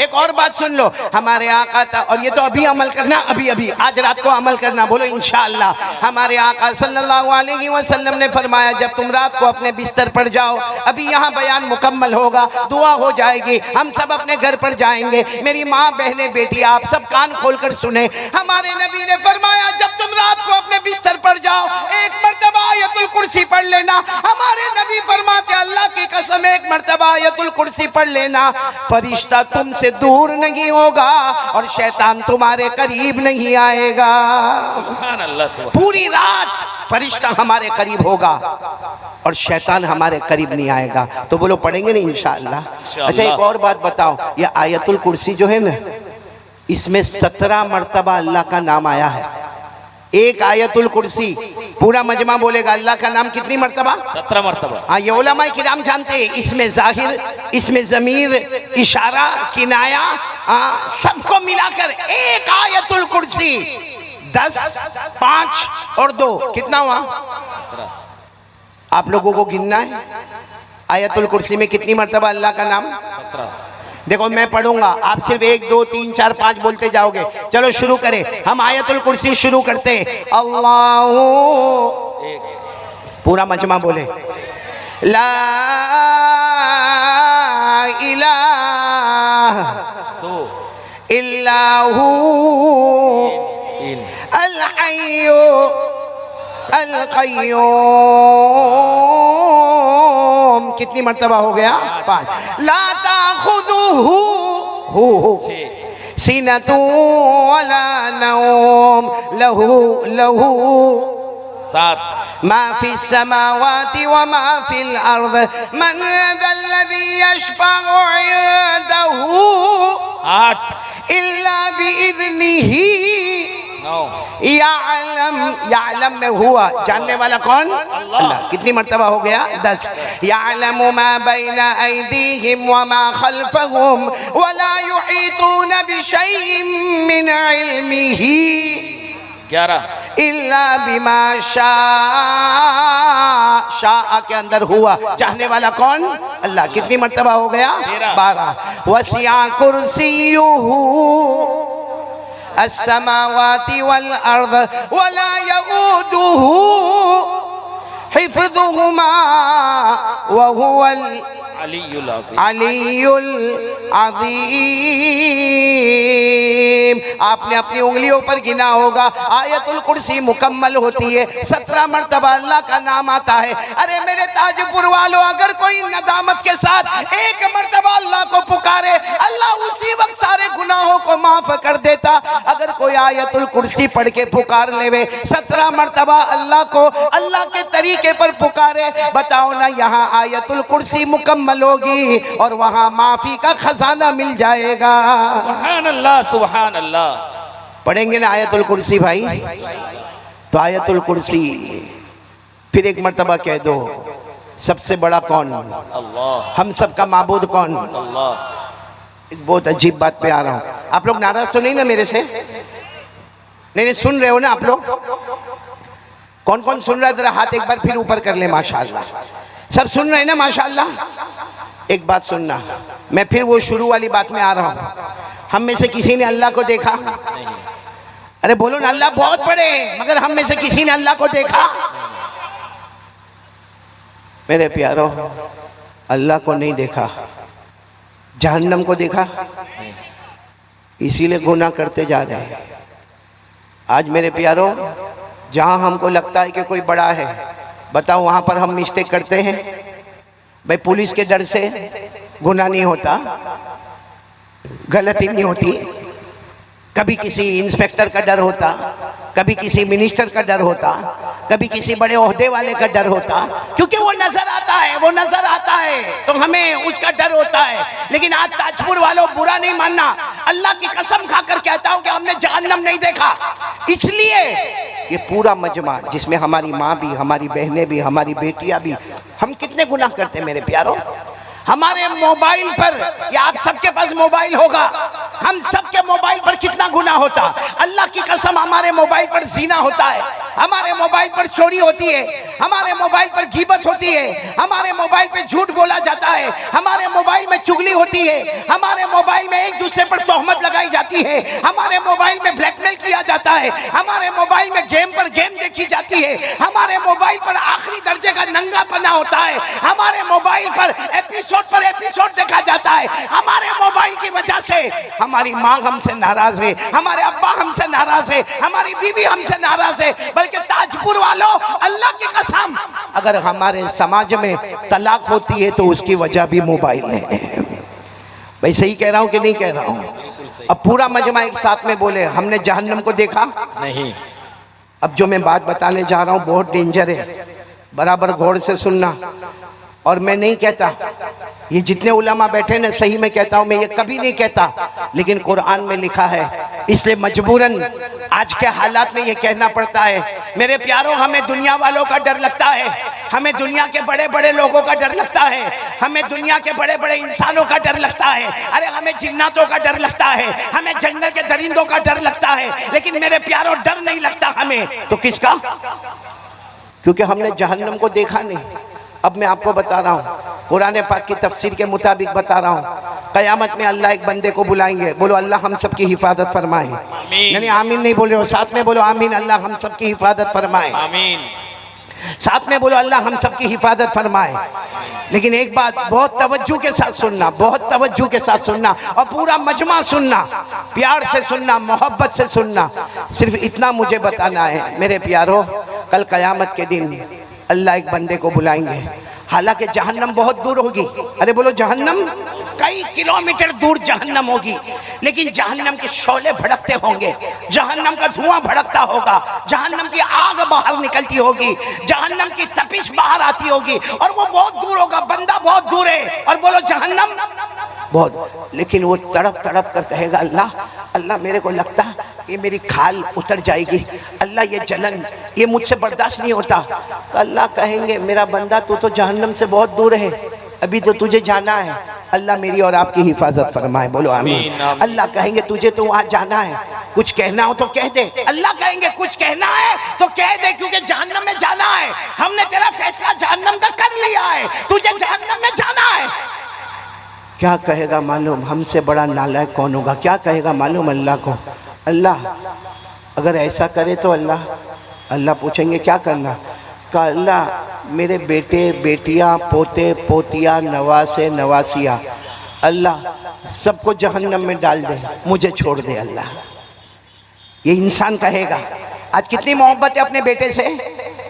एक और बात सुन लो, हमारे आका था, और ये तो अभी अमल करना, अभी अभी आज रात को अमल करना, बोलो इंशाअल्लाह। हमारे आका सल्लल्लाहु अलैहि वसल्लम ने फरमाया जब तुम रात को अपने बिस्तर पर जाओ, अभी यहाँ बयान मुकम्मल होगा, दुआ हो जाएगी, हम सब अपने घर पर जाएंगे। मेरी माँ, बहनें, बेटी, आप सब कान खोलकर सुने। हमारे नबी ने फरमाया जब तुम रात को अपने बिस्तर पर जाओ, 1 मर्तबा आयतुल कुर्सी पढ़ लेना। हमारे नबी फरमाते अल्लाह की कसम 1 मर्तबा आयतुल कुर्सी पढ़ लेना, फरिश्ता तुमसे दूर नहीं होगा और शैतान तुम्हारे करीब नहीं आएगा। सुभान अल्लाह, सुभान। पूरी रात फरिश्ता हमारे करीब होगा और शैतान हमारे करीब नहीं आएगा। तो बोलो पढ़ेंगे ना इंशाअल्लाह। अच्छा एक और बात बताओ, ये आयतुल कुर्सी जो है ना, इसमें 17 मर्तबा अल्लाह का नाम आया है। एक आयतुल कुर्सी, पूरा मजमा बोलेगा अल्लाह का नाम कितनी मर्तबा? 17 मर्तबा। हाँ, ये उलमा किराम जानते हैं, इसमें जाहिर, इसमें जमीर, इशारा, किनाया, सबको मिलाकर एक आयतुल कुर्सी 10, 5 और 2 कितना हुआ? आप लोगों को गिनना है आयतुल कुर्सी में कितनी मर्तबा अल्लाह का नाम? 17। देखो मैं पढ़ूंगा, आप सिर्फ 1, 2, 3, 4, 5 बोलते जाओगे। चलो शुरू करें, हम आयतुल कुर्सी शुरू करते हैं। अल्लाहु, पूरा मजमा बोले, ला इलाहा इल्लाहु अल हय्यु अल कय्यूम। कितनी मर्तबा हो गया? 5। ला ताखुदुहु सिनतु वला नौम लहू लहू 7। मा फिस समावाति व मा फिल अर्द मन ज़ल्लज़ी यशफ़अउ इंदहु 8। इल्ला बिइज़निही 9। यालम में हुआ, जानने वाला कौन? अल्लाह। कितनी मर्तबा हो गया? 10। यालमु मा बैना ऐदीहिम व मा खल्फहुम व ला युहीतून बिशैइन मिन इल्मिही 11। इल्ला बिमा शाअ के अंदर हुआ, चाहने वाला कौन? अल्लाह। कितनी मर्तबा हो गया? 12। वसिया कुर्सियुहु अस्समावाति वल अर्द वला यऊदुहु हिफ्ज़ुहुमा व हुवल अलीयुल अज़ीम। आपने अपनी उंगलियों पर गिना होगा, आयतुल कुर्सी मुकम्मल होती है, 17 मर्तबा अल्लाह का नाम आता है। अरे मेरे ताजपुर वालों, अगर कोई नदामत के साथ 1 मर्तबा अल्लाह को पुकारे, अल्लाह उसी वक्त सारे गुनाहों को माफ कर देता। अगर कोई आयतुल कुर्सी पढ़ के पुकार लेवे 17 मर्तबा अल्लाह को, अल्लाह के तरीके पर पुकारे, बताओ ना यहाँ आयतुल कुर्सी मुकम्मल होगी और वहाँ माफी का खजाना मिल जाएगा। सुभान अल्लाह, सुभान अल्लाह। पढ़ेंगे ना आयतुल कुर्सी भाई? तो आयतुल कुर्सी फिर 1 मर्तबा कह दो, सबसे बड़ा कौन? अल्लाह। हम सबका माबूद कौन? अल्लाह। एक बहुत अजीब बात पे आ रहा हूँ, आप लोग नाराज तो नहीं ना मेरे से? नहीं, सुन रहे हो ना आप लोग? कौन कौन सुन रहा है? जरा हाथ एक बार फिर ऊपर कर ले। माशाअल्लाह, सब सुन रहे हैं ना? माशाअल्लाह। एक बात सुनना, मैं फिर वो शुरू वाली बात में आ रहा हूँ। हम में से किसी ने अल्लाह को देखा? अरे बोलो ना, अल्लाह बहुत बड़े हैं, मगर हम में से किसी ने अल्लाह को देखा? मेरे प्यारो, अल्लाह को नहीं देखा, जहन्नम को देखा, इसीलिए गुनाह करते जा रहे हैं। आज मेरे प्यारो, जहाँ हमको लगता है कि कोई बड़ा है, बताओ वहाँ पर हम मिस्टेक करते हैं। भाई पुलिस के डर से गुनाह नहीं होता, गलती नहीं होती, कभी किसी इंस्पेक्टर का डर होता, कभी किसी मिनिस्टर का डर होता, कभी किसी बड़े ओहदे वाले का डर होता, क्योंकि वो नजर आता है, वो नजर आता है तो हमें उसका डर होता है। लेकिन आज ताजपुर वालों, बुरा नहीं मानना, अल्लाह की कसम खाकर कहता हूं कि हमने जहन्नम नहीं देखा, इसलिए ये पूरा मजमा जिसमें हमारी माँ भी, हमारी बहनें भी, हमारी बेटियां भी, हम कितने गुनाह करते हैं मेरे प्यारों। हमारे मोबाइल पर, या आप सबके पास मोबाइल होगा, हम सबके मोबाइल पर कितना गुनाह होता। अल्लाह की कसम, हमारे मोबाइल पर जीना होता है, हमारे मोबाइल पर चोरी होती है, हमारे मोबाइल पर गीबत होती है, हमारे मोबाइल पे झूठ बोला जाता है, हमारे मोबाइल में चुगली होती है, हमारे मोबाइल में एक दूसरे पर तोहमत लगाई जाती है, हमारे मोबाइल में ब्लैकमेल किया जाता है, हमारे मोबाइल में गेम पर गेम देखी जाती है, हमारे मोबाइल पर आखिरी दर्जे का नंगापना होता है, हमारे मोबाइल पर एपिसोड देखा जाता है। हमारे मोबाइल की वजह से हमारी माँ हमसे नाराज है, हमारे अब्बा हमसे नाराज है, हमारी बीवी हमसे नाराज है। बल्कि ताजपुर वालों, अल्लाह की कसम, अगर हमारे समाज में तलाक होती है तो उसकी वजह भी मोबाइल है। भाई सही कह रहा हूँ कि नहीं कह रहा हूँ? अब पूरा मजमा एक साथ में बोले, हमने जहन्नम को देखा नहीं। अब जो मैं बात बताने जा रहा हूँ बहुत डेंजर है, बराबर गौर से सुनना। और मैं नहीं कहता, ये जितने उलमा बैठे ना, सही में कहता हूँ, मैं ये कभी नहीं कहता, लेकिन कुरान में लिखा है, इसलिए मजबूरन आज के हालात में ये कहना पड़ता है। मेरे प्यारों, हमें दुनिया वालों का डर लगता है, हमें दुनिया के बड़े बड़े लोगों का डर लगता है, हमें दुनिया के बड़े बड़े इंसानों का डर लगता है, अरे हमें जिन्नातों का डर लगता है, हमें जंगल के दरिंदों का डर लगता है, लेकिन मेरे प्यारों डर नहीं लगता हमें। तो किसका? क्योंकि हमने जहन्नम को देखा नहीं। अब मैं आपको बता रहा हूँ, कुरान पाक की तफसीर के मुताबिक बता रहा हूँ, कयामत में अल्लाह एक बंदे को बुलाएंगे। बोलो अल्लाह हम सब की हिफाजत फरमाए। यानी आमीन नहीं बोल रहे हो, साथ में बोलो आमीन, अल्लाह हम सब की हिफाजत फरमाए। आमीन। साथ में बोलो अल्लाह हम सब की हिफाजत फरमाए। लेकिन एक बात बहुत तवज्जो के साथ सुनना, बहुत तवज्जो के साथ सुनना, और पूरा मजमा सुनना, प्यार से सुनना, मोहब्बत से सुनना। सिर्फ इतना मुझे बताना है मेरे प्यारों, कल कयामत के दिन अल्लाह एक बंदे को बुलाएंगे। हालांकि जहन्नम बहुत दूर होगी, अरे बोलो जहन्नम कई किलोमीटर दूर जहन्नम होगी, लेकिन जहन्नम के शोले भड़कते होंगे, जहन्नम का धुआं भड़कता होगा, जहन्नम की आग बाहर निकलती होगी, जहन्नम की तपिश बाहर आती होगी, और वो बहुत दूर होगा, बंदा बहुत दूर है, और बोलो जहन्नम बहुत। लेकिन वो तड़प तड़प कर कहेगा, अल्लाह अल्लाह मेरे को लगता ये मेरी खाल उतर जाएगी, अल्लाह ये जलन ये मुझसे बर्दाश्त नहीं होता। तो अल्लाह कहेंगे, मेरा बंदा तू तो जहन्नम से बहुत दूर है, अभी तो तुझे जाना है, अल्लाह मेरी और आपकी हिफाजत फरमाए। बोलो आमीन। अल्लाह कहेंगे, तुझे तो वहां जाना है, कुछ कहना हो तो कह दे। अल्लाह कहेंगे, कुछ कहना है तो कह दे, क्योंकि जहन्नम में जाना है, हमने तेरा फैसला जहन्नम का कर लिया है, तुझे जहन्नम में जाना है। क्या कहेगा मालूम? हमसे बड़ा नालायक कौन होगा? क्या कहेगा मालूम अल्लाह को? अल्लाह अगर ऐसा करे तो अल्लाह पूछेंगे क्या करना? का अल्लाह मेरे बेटे बेटियां पोते पोतियां नवासे नवासिया अल्लाह सबको जहन्नम में डाल दे, मुझे छोड़ दे अल्लाह। ये इंसान कहेगा। आज कितनी मोहब्बत है अपने बेटे से,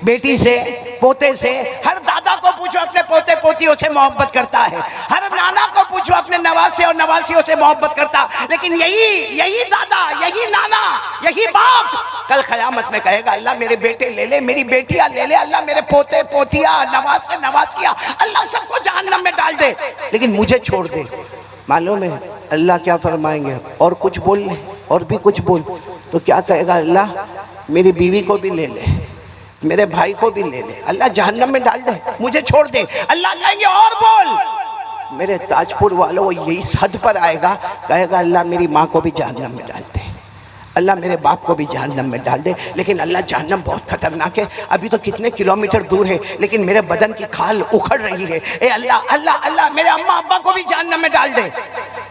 बेटी से, पोते से। हर दादा को पूछो अपने पोते पोतियों से मोहब्बत करता है, हर नाना को पूछो अपने नवासे और नवासियों से मोहब्बत करता। लेकिन यही दादा, यही नाना, यही बाप कल क़यामत में कहेगा, अल्लाह मेरे बेटे ले ले, मेरी बेटियां ले ले, अल्लाह मेरे पोते पोतिया नवासे नवासिया अल्लाह सबको जहन्नम में डाल दे, लेकिन मुझे छोड़ दे। मालूम है अल्लाह क्या फरमाएंगे? और कुछ बोल ले, और भी कुछ बोल। तो क्या कहेगा अल्लाह? मेरी बीवी को भी ले ले, मेरे भाई को भी ले ले, अल्लाह जहन्नम में डाल दे, मुझे छोड़ दे। अल्लाह कहेंगे और बोल। मेरे ताजपुर वालों, वो यही हद पर आएगा, कहेगा अल्लाह मेरी माँ को भी जहन्नम में डाल दे, अल्लाह मेरे बाप को भी जहन्नम में डाल दे। लेकिन अल्लाह जहन्नम बहुत खतरनाक है, अभी तो कितने किलोमीटर दूर है, लेकिन मेरे बदन की खाल उखड़ रही है। ए अल्लाह अल्लाह अल्लाह मेरे अम्मा अब्बा को भी जहन्नम में डाल दे।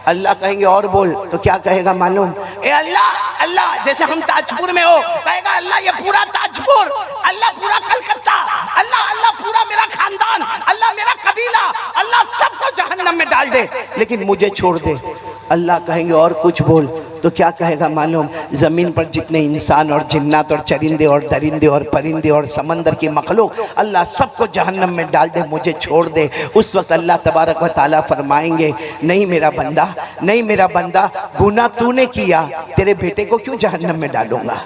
अल्लाह कहेंगे और बोल। तो क्या कहेगा मालूम? ए अल्लाह अल्लाह, जैसे हम ताजपुर में हो, कहेगा अल्लाह ये पूरा ताजपुर, अल्लाह पूरा कलकत्ता, अल्लाह अल्लाह पूरा मेरा खानदान, अल्लाह मेरा कबीला, अल्लाह सबको जहन्नम में डाल दे, लेकिन मुझे छोड़ दे। अल्लाह कहेंगे और कुछ बोल। तो क्या कहेगा मालूम? ज़मीन पर जितने इंसान और जिन्नात और चरिंदे और दरिंदे और परिंदे और समंदर की मखलूक, अल्लाह सबको जहन्नम में डाल दे, मुझे छोड़ दे। उस वक्त अल्लाह तबारक व तआला फरमाएंगे, नहीं मेरा बंदा, नहीं मेरा बंदा, गुनाह तूने किया, तेरे बेटे को क्यों जहन्नम में डालूंगा?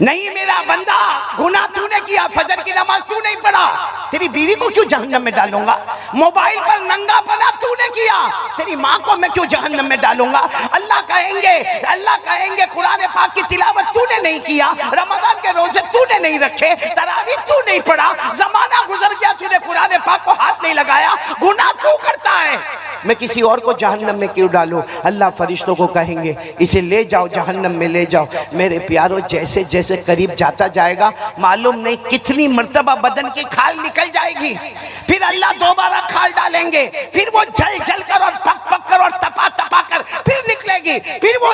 नहीं मेरा बंदा, गुनाह तूने किया, फजर की नमाज तू नहीं पढ़ा, तेरी बीवी को क्यों जहन्नम में डालूंगा? मोबाइल पर नंगापना तूने किया, तेरी माँ को मैं क्यों जहन्नम में डालूंगा? अल्लाह कहेंगे कहेंगे, अल्लाह कहेंगे कुरान पाक की तिलावत तूने नहीं किया, रमजान के रोजे तूने नहीं रखे, तरावी तू नहीं पढ़ा, जमाना गुजर गया तूने कुरान पाक को हाथ नहीं लगाया, गुनाह तू करता है, मैं किसी और को जहन्नम में क्यों डालूं? अल्लाह फरिश्तों को कहेंगे इसे ले जाओ जहन्नम में ले जाओ। मेरे प्यारों, जैसे जैसे करीब जाता जाएगा मालूम नहीं कितनी मर्तबा बदन की खाल निकल जाएगी, फिर अल्लाह दोबारा खाल डालेंगे, फिर वो जल जल कर और पक पक कर और तपा तपा कर फिर निकलेगी, फिर वो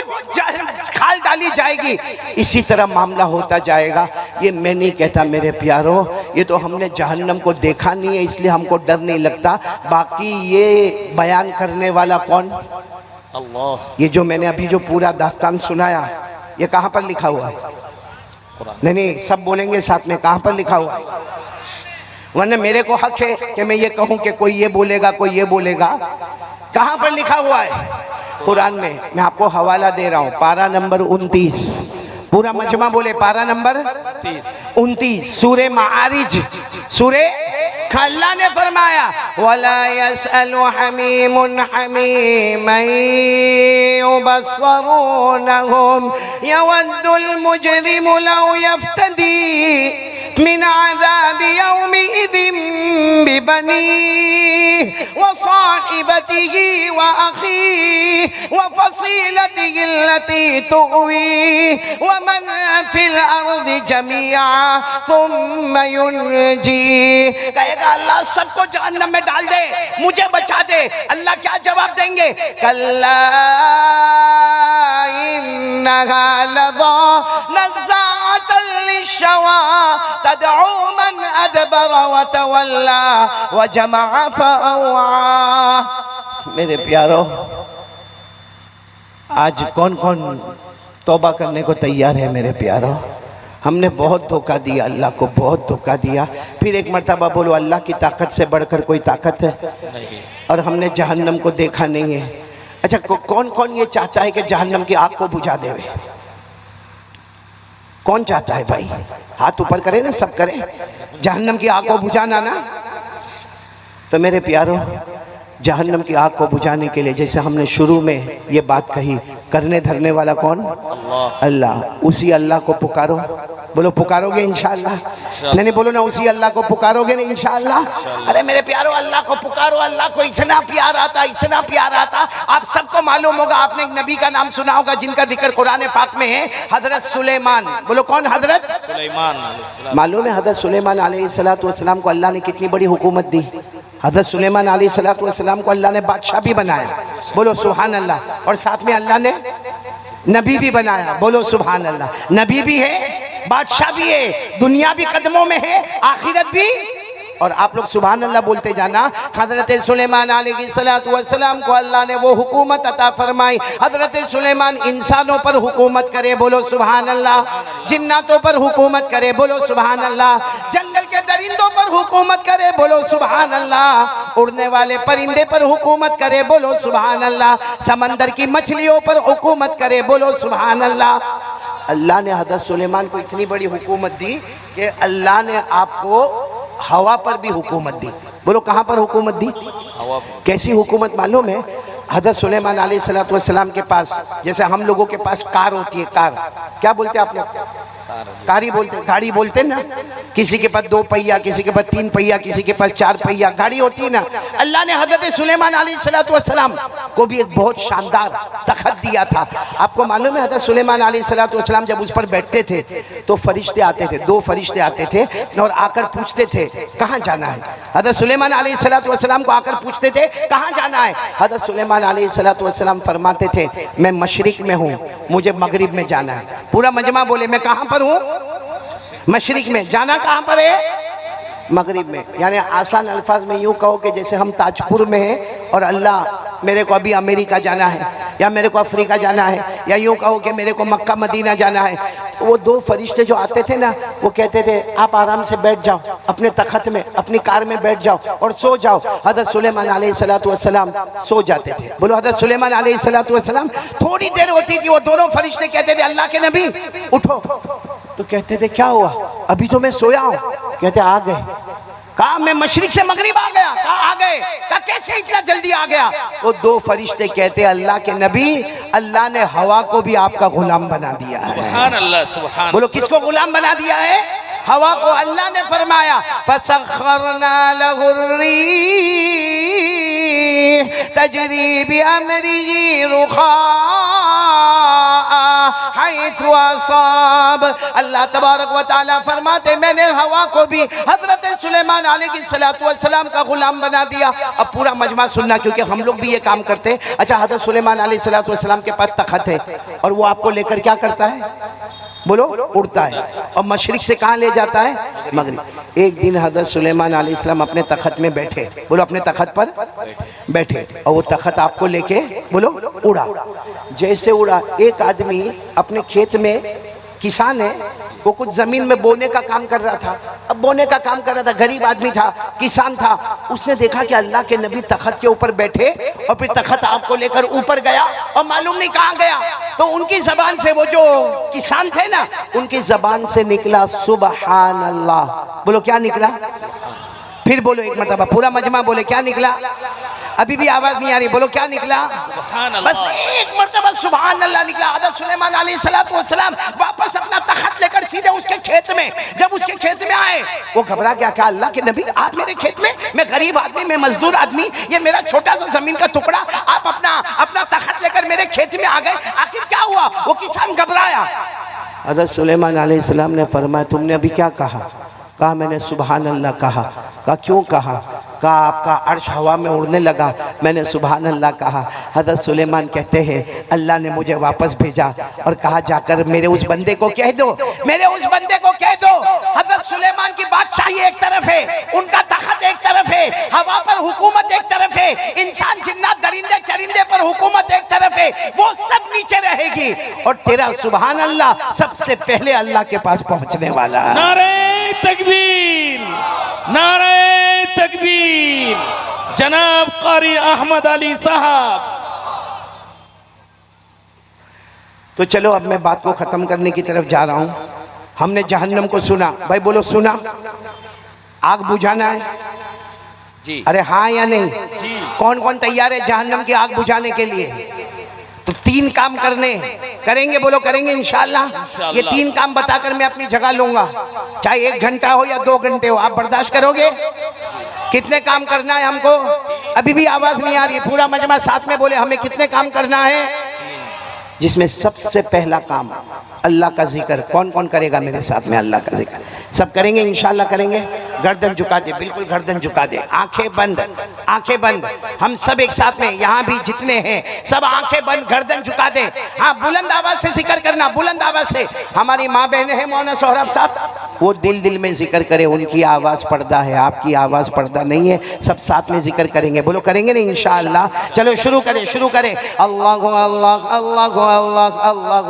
खाल डाली जाएगी। इसी तरह मामला होता जाएगा। ये मैं नहीं कहता मेरे प्यारों, ये तो हमने जहन्नम को देखा नहीं है इसलिए हमको डर नहीं लगता। बाकी ये बयान करने वाला कौन? अल्लाह। ये जो मैंने अभी जो पूरा दास्तान सुनाया ये कहाँ पर लिखा हुआ है? नहीं नहीं, सब बोलेंगे साथ में, कहाँ पर लिखा हुआ है? वरना मेरे को हक है कि मैं ये कहूँ कि कोई ये बोलेगा कोई ये बोलेगा। कहाँ पर लिखा हुआ है? कुरान में। मैं आपको हवाला दे रहा हूँ, पारा नंबर 29, पूरा मजमा बोले, पारा नंबर 29, सूरे मारिज, सूरे। अल्लाह ने फरमाया वला यसअलु हमीमुन हमीमन युबस्सरूनहुम यवद्दुल मुजरिमु लौ यफ्तदी मिन अज़ाबि यौमिइज़िन बिबनीह व साहिबतिही व अखीह व फसीलतिही अल्लती तुवीह व मन फिल अर्दि जमीआ थुम्मा युनजी। कहेगा अल्लाह सबको जहन्नम में डाल दे, मुझे बचा दे। अल्लाह क्या जवाब देंगे? कल्ला इन्नहा लज़ा नज़्ज़ाअतन लिश्शवा तदउ मन अदबर व तवल्ला व जमअ फअवा। मेरे प्यारो, आज कौन कौन तौबा करने को तैयार है? मेरे प्यारो, हमने बहुत धोखा दिया अल्लाह को, बहुत धोखा दिया। फिर एक मर्तबा बोलो अल्लाह की ताकत से बढ़कर कोई ताकत है नहीं, और हमने जहन्नम को देखा नहीं है। अच्छा, कौन कौन ये चाहता है कि जहन्नम की आग को बुझा देवे? कौन चाहता है भाई? हाथ ऊपर करे ना, सब करें। जहन्नम की आग को बुझाना ना। तो मेरे प्यारो, जहन्नम की आग को बुझाने के लिए जैसे हमने शुरू में ये बात कही, करने धरने वाला कौन? अल्लाह। उसी अल्लाह को पुकारो। बोलो पुकारोगे इंशाअल्लाह? नहीं बोलो ना, उसी अल्लाह को पुकारोगे ना इंशाअल्लाह? अरे मेरे प्यारो, अल्लाह को पुकारो। अल्लाह को इतना प्यार आता, इतना प्यार आता। आप सबको मालूम होगा, आपने एक नबी का नाम सुना होगा जिनका जिक्र कुरान पाक में है, हजरत सुलेमान। बोलो कौन? हजरत सुलेमान। मालूम है हजरत सुलेमान अलैहिस्सलाम को अल्लाह ने कितनी बड़ी हुकूमत दी? हज़रत सुलेमान अलैहिस्सलाम को अल्लाह ने बादशाह भी बनाया। बोलो सुभान अल्लाह। और साथ में अल्लाह ने नबी भी बनाया। बोलो सुभान अल्लाह। नबी भी है, बादशाह भी है, दुनिया भी कदमों में है, आखिरत भी। और आप लोग सुभान अल्लाह बोलते जाना। हजरत सुलेमान अलैहिस्सलाम को अल्लाह ने वो हुकूमत अता फरमाई। हजरत सुलेमान इंसानों पर हुकूमत करे, बोलो सुभान अल्लाह। जिन्नातों पर हुकूमत करे, बोलो सुभान अल्लाह। जंगल के दरिंदों पर हुकूमत करे, बोलो सुभान अल्लाह। उड़ने वाले परिंदे पर हुकूमत करे, बोलो सुभान अल्लाह। समंदर की मछलियों पर हुकूमत करे, बोलो सुभान अल्लाह। अल्लाह ने हजरत सुलेमान को इतनी बड़ी हुकूमत दी कि अल्लाह ने आपको हवा पर भी हुकूमत दी। बोलो कहाँ पर हुकूमत दी? हवा पर। कैसी हुकूमत मालूम है? हज़रत सुलेमान अलैहिस्सलाम के पास, जैसे हम लोगों के पास कार होती है, कार क्या बोलते हैं आप लोग? कारी बोलते, गाड़ी बोलते हैं ना। किसी के पास 2 पहिया, किसी के पास 3 पहिया, किसी के पास 4 पहिया गाड़ी होती है ना। अल्लाह ने हज़रत सुलेमान अलैहिस्सलाम को भी एक बहुत शानदार तखत दिया था। आपको मालूम है हज़रत सुलेमान अलैहिस्सलाम जब उस पर बैठते थे तो फरिश्ते आते थे, 2 फरिश्ते आते थे और आकर पूछते थे कहाँ जाना है। हज़रत सुलेमान अलैहिस्सलाम को आकर पूछते थे कहाँ जाना है। हज़रत सुलेमान अलैहिस्सलाम फरमाते थे मैं मशरिक में हूँ, मुझे मगरिब में जाना है। पूरा मजमा बोले मैं कहाँ पर हूँ? मशरिक में। जाना कहाँ पर है? मगरिब में। यानी आसान अल्फाज में यूँ कहो कि जैसे हम ताजपुर में हैं और अल्लाह मेरे को अभी अमेरिका जाना है या मेरे को अफ्रीका जाना है, या यूँ कहो कि मेरे को मक्का मदीना जाना है। तो वो 2 फरिश्ते जो आते थे ना, वो कहते थे आप आराम से बैठ जाओ अपने तखत में, अपनी कार में बैठ जाओ और सो जाओ। हज़रत सुलेमान अलैहिस्सलाम सो जाते थे। बोलो हज़रत सुलेमान अलैहिस्सलाम। थोड़ी देर होती थी, वो दोनों फरिश्ते कहते थे अल्लाह के नबी उठो। तो कहते थे क्या हुआ? अभी तो मैं सोया हूँ। कहते आ गए। कहा मैं मशरिक से मगरिब आ गया। कहा आ गए। कहा कैसे इतना जल्दी आ गया? वो दो फरिश्ते कहते अल्लाह के नबी, अल्लाह ने हवा को भी आपका गुलाम बना दिया है। सुभान अल्लाह, सुभान। बोलो किसको गुलाम बना दिया है? हवा को। अल्लाह ने फरमाया फसख्खरना लहुर्रीह तजरी बिअमरिही रुखाआ हैथु असाब। अल्लाह तबारक व तआला फरमाते मैंने हवा को भी हजरत सुलेमान अलैहिस्सलातु वस्सलाम का गुलाम बना दिया। अब पूरा मजमा सुनना क्योंकि हम लोग भी ये काम करते हैं। अच्छा, हजरत सुलेमान अलैहिस्सलातु वस्सलाम के पास तख्त है और वो आपको लेकर क्या करता है? बोलो उड़ता है। और मशरिक से कहाँ ले जाता है? मगरिब। एक दिन हजरत सुलेमान अलैहिस्सलाम अपने तख्त में बैठे। बोलो अपने तख्त पर बैठे और वो तख्त आपको लेके बोलो उड़ा। जैसे उड़ा, एक आदमी अपने खेत में, किसान है, वो कुछ जमीन में बोने का काम कर रहा था। अब बोने का काम कर रहा था, गरीब आदमी था, किसान था। उसने देखा कि अल्लाह के नबी तख्त के ऊपर बैठे और फिर तख्त आपको लेकर ऊपर गया और मालूम नहीं कहाँ गया। तो उनकी जबान से, वो जो किसान थे ना, उनकी जबान से निकला सुबहान अल्लाह। बोलो क्या निकला? फिर बोलो एक मरतबा, पूरा मजमा बोले क्या निकला? अभी भी आवाज नहीं आ रही। बोलो क्या निकला? बस एक मरतबा सुभान अल्लाह निकला। हज़रत सुलेमान अलैहिस्सलातु वस्सलाम वापस अपना तख्त लेकर सीधे उसके खेत में, जब उसके खेत में आए वो घबरा गया। क्या अल्लाह के नबी आप मेरे खेत में? मैं गरीब आदमी, मैं मजदूर आदमी, ये मेरा छोटा सा जमीन का टुकड़ा, आप अपना तख्त लेकर मेरे खेत में आ गए, आखिर क्या हुआ? वो किसान घबराया। हज़रत सुलेमान अलैहिस्सलाम ने फरमाया तुमने अभी क्या कहा? कहा मैंने सुभान अल्लाह कहा। कहा क्यों कहा? कहा आपका अर्श हवा में उड़ने लगा, मैंने सुभान अल्लाह कहा। हज़रत सुलेमान कहते हैं अल्लाह ने मुझे वापस भेजा और कहा जाकर मेरे उस बंदे को कह दो, मेरे उस बंदे को कह दो। हज़रत सुलेमान की बादशाही एक तरफ है, उनका तख्त एक तरफ है, हवा पर हुकूमत एक तरफ है, इंसान जिन्नात दरिंदे चरिंदे पर हुकूमत एक तरफ है, वो सब नीचे रहेगी और तेरा सुभान अल्लाह सबसे पहले अल्लाह के पास पहुंचने वाला है। नारे तकबीर, नारे तकबीर। जनाब कारी अहमद अली साहब। तो चलो अब मैं बात को खत्म करने की तरफ जा रहा हूं। हमने जहन्नम को सुना, भाई बोलो सुना। आग बुझाना है जी? अरे हाँ या नहीं? जी। कौन कौन तैयार है जहन्नम की आग बुझाने के लिए? तो 3 काम करने करेंगे, बोलो करेंगे इंशाअल्लाह। ये 3 काम बताकर मैं अपनी जगह लूंगा, चाहे 1 घंटा हो या 2 घंटे हो। आप बर्दाश्त करोगे? कितने काम करना है हमको? अभी भी आवाज नहीं आ रही। पूरा मजमा साथ में बोले हमें कितने काम करना है? जिसमें सबसे पहला काम अल्लाह का जिक्र। कौन कौन करेगा मेरे साथ में अल्लाह का जिक्र? सब करेंगे इंशाअल्लाह करेंगे। गर्दन झुका दे, बिल्कुल गर्दन झुका दे, आंखें बंद, आंखें बंद। हम सब एक साथ में, यहाँ भी जितने हैं सब आंखें बंद, गर्दन झुका दे। हाँ बुलंद आवाज से जिक्र करना, बुलंद आवाज से। हमारी माँ बहन है मौलाना सोहराब साहब, वो दिल दिल में जिक्र करे, उनकी आवाज पर्दा है, आपकी आवाज पर्दा नहीं है। सब साथ में जिक्र करेंगे, बोलो करेंगे नहीं इंशाअल्लाह। चलो शुरू करें, शुरू करें। अल्लाह अल्लाह अल्लाह अल्लाह अल्लाह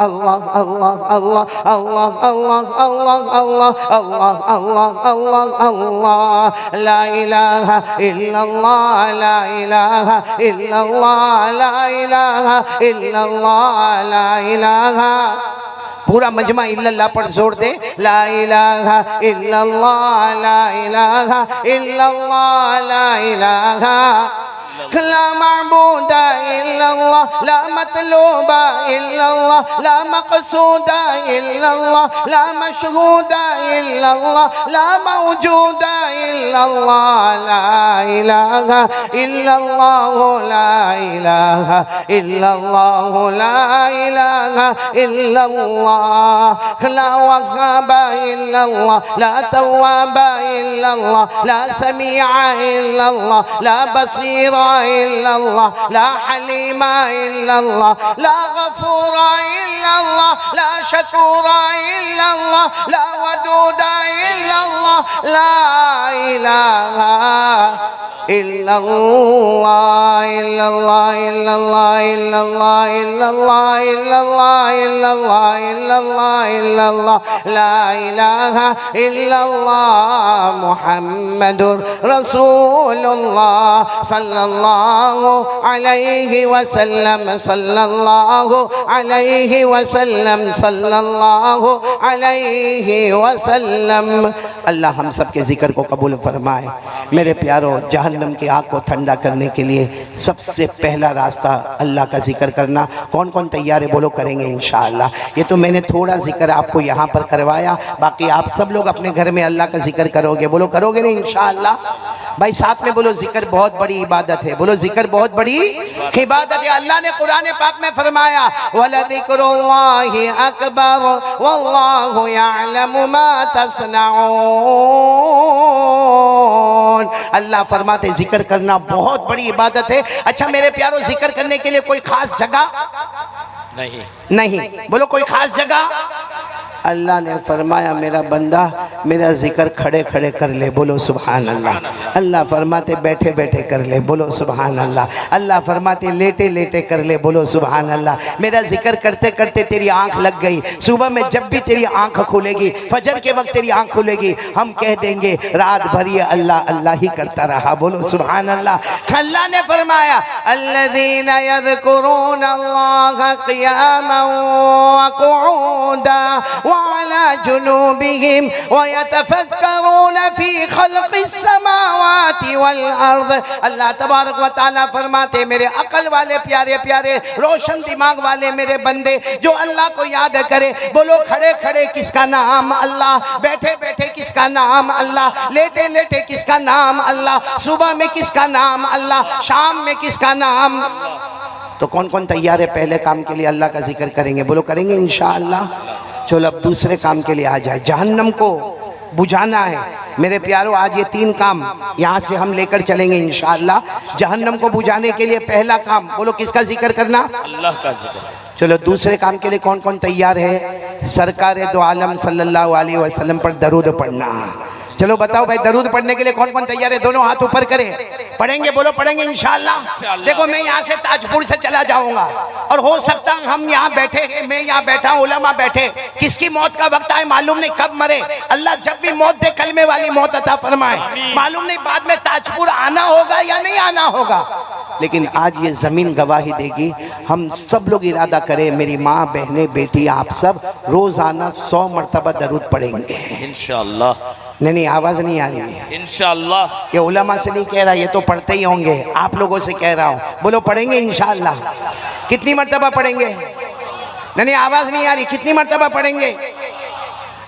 अल्लाह अल्लाह अल्लाह अल्लाह अल्लाह अल्लाह ला इलाहा इल्लल्लाह, ला इलाहा इल्लल्लाह, ला इलाहा इल्लल्लाह, ला इलाहा। पूरा मजमा इल्लल्लाह पर जोर दे। ला इलाहा इल्लल्लाह, ला इलाहा इल्लल्लाह, ला इलाहा ला माबूदा इल्लल्लाह, ला मतलूबा इल्लल्लाह, ला मक़सूदा इल्लल्लाह, ला मशहूदा इल्लल्लाह, ला मौजूदा इल्लल्लाह, ला इलाहा इल्लल्लाह, ला इलाहा इल्लल्लाह, ला इलाहा इल्लल्लाह ला वहाबा इल्लल्लाह, ला तव्वाबा इल्लल्लाह, ला समीआ इल्लल्लाह, ला बसीरा इल्लल्लाह, ला हलीमा इल्लल्लाह, ला गफूरा इल्लल्लाह, इल्लल्लाह, ला शकूरा इल्लल्लाह, ला वदूदा इल्लल्लाह, ला इलाहा इल्लल्लाह, इल्लल्लाह, इल्लल्लाह, इल्लल्लाह, इल्लल्लाह, इल्लल्लाह, इल्लल्लाह, इल्लल्लाह, इल्लल्लाह, ला इलाहा इल्लल्लाह, मुहम्मदुर रसूलुल्लाह सल्लल्लाहु अलैहि वसल्लम, सल्लल्लाहु अलैहि वसल्लम, सल्लल्लाहु अलैहि वसल्लम। अल्लाह हम सब के जिक्र को कबूल फरमाए। मेरे प्यारों, जहन्नम की आग को ठंडा करने के लिए सबसे पहला रास्ता अल्लाह का जिक्र करना। कौन कौन तैयार है बोलो, करेंगे इंशाअल्लाह। ये तो मैंने थोड़ा जिक्र आपको यहाँ पर करवाया, बाकी आप सब लोग अपने घर में अल्लाह का जिक्र करोगे, बोलो करोगे ना इंशाअल्लाह। भाई साथ में बोलो, जिक्र बहुत बड़ी इबादत है, बोलो जिक्र बहुत बड़ी इबादत है। अल्लाह ने कुरान पाक में फरमाया वलज़िक्रुल्लाहि अकबर वल्लाहु यअलमु मा तस्नऊन। अल्लाह फरमाते जिक्र करना बहुत बड़ी इबादत है। अच्छा मेरे प्यारों, जिक्र करने के लिए कोई खास जगह नहीं, बोलो कोई खास जगह। अल्लाह ने फरमाया मेरा बंदा मेरा जिक्र खड़े खड़े कर ले, बोलो सुभान अल्लाह। अल्लाह फरमाते बैठे बैठे कर ले, बोलो सुभान अल्लाह। अल्लाह फरमाते लेटे लेटे कर ले, बोलो सुभान अल्लाह। मेरा जिक्र करते करते तेरी आंख लग गई, सुबह में जब भी तेरी आंख खुलेगी, फजर के वक्त तेरी आंख खुलेगी, हम कह देंगे रात भर ये अल्लाह अल्लाह ही करता रहा, बोलो सुभान अल्लाह। अल्लाह ने फरमाया अल्लज़ीना यज़कुरूनल्लाह क़ियामन व क़ुऊदन वअला जुनूबिहिम व यतफक्करून फी खल्क़िस समावाति वल अर्द। अल्लाह तबारक व तआला फरमाते मेरे अकल वाले प्यारे प्यारे रोशन दिमाग वाले मेरे बंदे जो अल्लाह को याद करे, बोलो खड़े खड़े किसका नाम अल्लाह, बैठे बैठे किसका नाम अल्लाह, लेटे लेटे किसका नाम अल्लाह, सुबह में किसका नाम अल्लाह, शाम में किसका नाम। तो कौन कौन तैयार है पहले काम के लिए अल्लाह का जिक्र करेंगे, बोलो करेंगे इंशाअल्लाह। चलो अब दूसरे काम के लिए आ जाए, जहन्नम को बुझाना है। मेरे प्यारों, आज ये 3 काम यहाँ से हम लेकर चलेंगे इंशाअल्लाह। जहन्नम को बुझाने के लिए पहला काम, बोलो किसका जिक्र करना, अल्लाह का जिक्र। चलो दूसरे काम के लिए कौन कौन तैयार है, सरकार दो आलम सल्लल्लाहु अलैहि वसल्लम पर दरूद पढ़ना। चलो बताओ भाई, दरूद पढ़ने के लिए कौन कौन तैयार है, दोनों हाथ ऊपर करें। पढ़ेंगे, बोलो पढ़ेंगे इंशाअल्लाह। देखो मैं यहाँ से ताजपुर से चला जाऊंगा और हो सकता है हम यहाँ बैठे हैं, मैं यहाँ बैठा हूँ, उलमा बैठे, किसकी मौत का वक्त आए मालूम नहीं, कब मरे। अल्लाह जब भी मौत दे कलमे वाली मौत अता फरमाए। मालूम नहीं बाद में ताजपुर आना होगा या नहीं आना होगा, लेकिन आज ये जमीन गवाही देगी। हम सब लोग इरादा करें, मेरी माँ बहनें बेटी आप सब रोजाना 100 मरतबा दरूद पढ़ेंगे इंशाअल्लाह। नहीं आवाज नहीं आ रही है इंशाअल्लाह। ये उलमा से नहीं कह रहा, ये तो पढ़ते ही होंगे, आप लोगों से कह रहा हूँ, बोलो पढ़ेंगे इंशाअल्लाह। कितनी मरतबा पढ़ेंगे, नहीं आवाज नहीं आ रही, कितनी मरतबा पढ़ेंगे।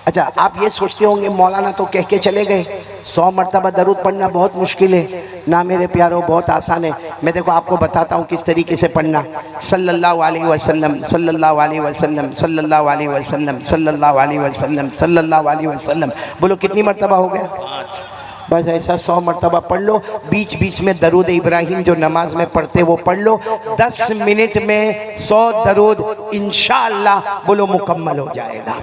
अच्छा आप ये सोचते होंगे मौलाना तो कह के चले गए 100 मरतबा दरूद पढ़ना बहुत मुश्किल है ना। मेरे प्यारों बहुत आसान है, मैं देखो आपको बताता हूँ किस तरीके से पढ़ना। सल्लल्लाहु अलैहि वसल्लम, सल्लल्लाहु अलैहि वसल्लम, सल्लल्लाहु अलैहि वसल्लम, सल्लल्लाहु अलैहि वसल्लम, सल्लल्लाहु अलैहि वसल्लम। बोलो कितनी मरतबा हो गया, बस ऐसा 100 मरतबा पढ़ लो। बीच बीच में दरूद इब्राहिम जो नमाज में पढ़ते वो पढ़ लो। 10 मिनट में 100 दरूद इंशाअल्लाह बोलो मुकम्मल हो जाएगा।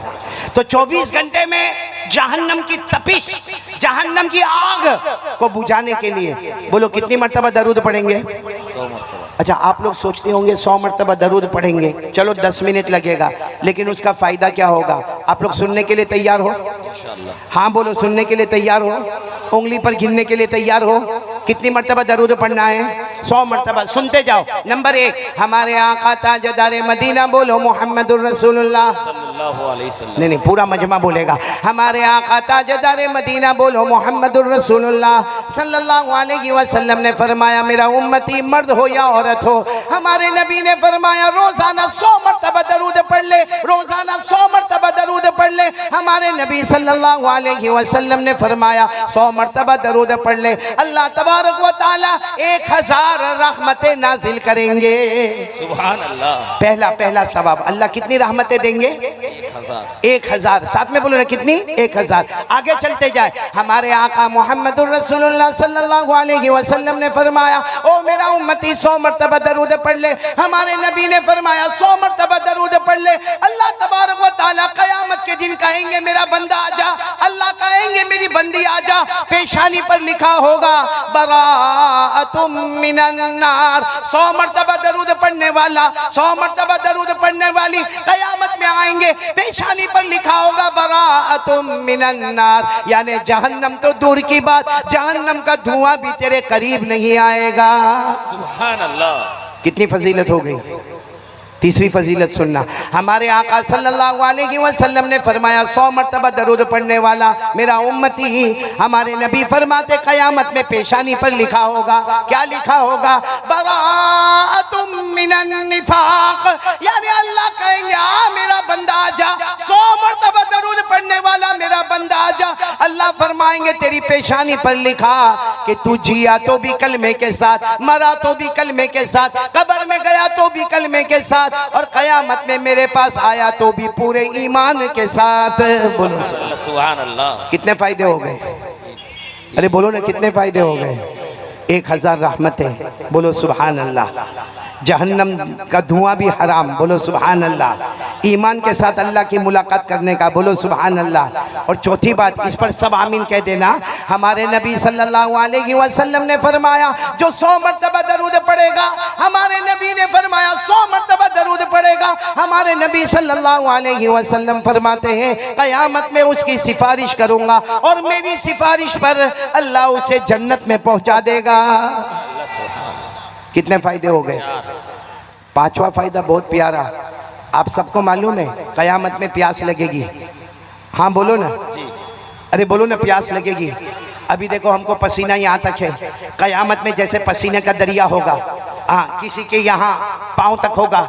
तो 24 घंटे में जहन्नम की तपिश, जहन्नम की आग को बुझाने के लिए बोलो कितनी मरतबा दरूद पढ़ेंगे, 100 मरतबा। अच्छा आप लोग सोचते होंगे 100 मरतबा दरूद पढ़ेंगे, चलो 10 मिनट लगेगा, लेकिन उसका फायदा क्या होगा। आप लोग सुनने के लिए तैयार हो इंशाअल्लाह? हाँ बोलो, सुनने के लिए तैयार हो, उंगली पर गिनने के लिए तैयार हो। कितनी मरतबा दरूद पढ़ना है, 100 मरतबा। सुनते जाओ। नंबर 1 हमारे आका ताजदार मदीना बोलो मोहम्मदुर रसूलुल्लाह सल्लल्लाहु अलैहि वसल्लम। नहीं पूरा मजमा बोलेगा। हमारे आका ताजदार मदीना बोलो मोहम्मदुर रसूलुल्लाह सल्लल्लाहु अलैहि वसल्लम ने फरमाया मेरा उम्मती मर्द हो या औरत हो, हमारे नबी ने फरमाया रोजाना 100 मरतबा दरूद पढ़ ले, रोजाना 100 मरतबा दरूद पढ़ ले। हमारे नबी सल्लल्लाहु अलैहि वसल्लम ने फरमाया 100 मरतबा दरूद पढ़ ले, अल्लाह तबारक व तआला 1000 रहमतें नाजिल करेंगे। सुभान अल्लाह। पहला सवाब अल्लाह कितनी रहमतें देंगे, 1000। साथ में बोलो ना कितनी, 1000। आगे चलते जाए। हमारे आका मोहम्मदुर रसूलुल्लाह सल्लल्लाहु अलैहि वसल्लम ने फरमाया ओ मेरा उम्मती 100 मरतबा दरूद पढ़ ले। हमारे नबी ने फरमाया 100 मरतबा दरूद पढ़ पढ़ ले। अल्लाह तबारक व तआला क़यामत के दिन कहेंगे मेरा बंदा आजा, अल्लाह कहेंगे मेरी बंदी आजा। पेशानी पर लिखा होगा बराअतुम मिनन नार। 100 मरतबा दरूद पढ़ने वाला, 100 मरतबा दरूद पढ़ने वाली क़यामत में आएंगे, पेशानी पर लिखा होगा बराअतुम मिनन नार, यानी जहन्नम तो दूर की बात, जहन्नम का धुआं भी तेरे करीब नहीं आएगा। सुभान अल्लाह। कितनी फजीलत हो गई। तीसरी फजीलत सुनना, हमारे आका सल्लल्लाहु अलैहि वसल्लम ने फरमाया 100 मरतबा दरूद पढ़ने वाला मेरा उम्मती ही। हमारे नबी फरमाते क़यामत में पेशानी पर लिखा होगा, क्या लिखा होगा? बराअतुम मिनन निफाक, यानी अल्लाह कहेंगे आ मेरा बंदा आजा, 100 मरतबा दरूद पढ़ने वाला मेरा बंदा आजा। अल्लाह फरमाएंगे तेरी पेशानी पर लिखा कि तू जिया तो भी कलमे के साथ, मरा तो भी कलमे के साथ, कब्र में गया तो भी कलमे के साथ, और कयामत में मेरे पास आया तो भी पूरे ईमान के साथ। बोलो सुभान अल्लाह। कितने फायदे हो गए? अरे बोलो ना कितने फायदे हो गए? 1000 रहमतें। बोलो सुभान अल्लाह। जहन्नम का धुआं भी हराम। बोलो सुभान अल्लाह। ईमान के साथ अल्लाह की मुलाकात करने का। बोलो सुभान अल्लाह। और चौथी बात, इस पर सब आमीन कह देना, हमारे नबी सल्लल्लाहु अलैहि वसल्लम ने फरमाया जो 100 मरतबा दरूद पढ़ेगा, हमारे नबी ने फरमाया 100 मरतबा दरूद पढ़ेगा, हमारे नबी सल्लल्लाहु अलैहि वसल्लम फरमाते हैं क़यामत में उसकी सिफारिश करूंगा और मेरी सिफारिश पर अल्लाह उसे जन्नत में पहुंचा देगा। कितने फायदे हो गए? 5वां फायदा बहुत प्यारा, आप सबको मालूम है क़यामत में प्यास लगेगी। हाँ बोलो ना, अरे बोलो ना, प्यास लगेगी। अभी देखो हमको पसीना यहाँ तक है, क़यामत में जैसे पसीने का दरिया होगा, हाँ किसी के यहाँ पाँव तक होगा,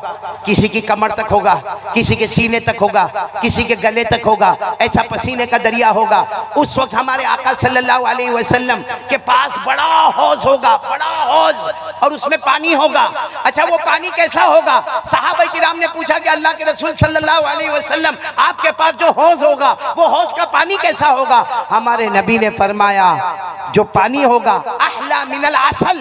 किसी की कमर तक होगा, किसी के सीने तक होगा, किसी के गले तक होगा, ऐसा पसीने का दरिया होगा। उस वक्त हमारे आका सल्लल्लाहु अलैहि वसल्लम के पास बड़ा हौज होगा, बड़ा हौज, और उसमें पानी होगा। अच्छा वो पानी कैसा होगा? सहाबा किराम ने पूछा कि अल्लाह के रसूल सल्लल्लाहु अलैहि वसल्लम आपके पास जो हौज होगा वो हौज का पानी कैसा होगा? हमारे नबी ने फरमाया जो पानी होगा अहला मिनल असल,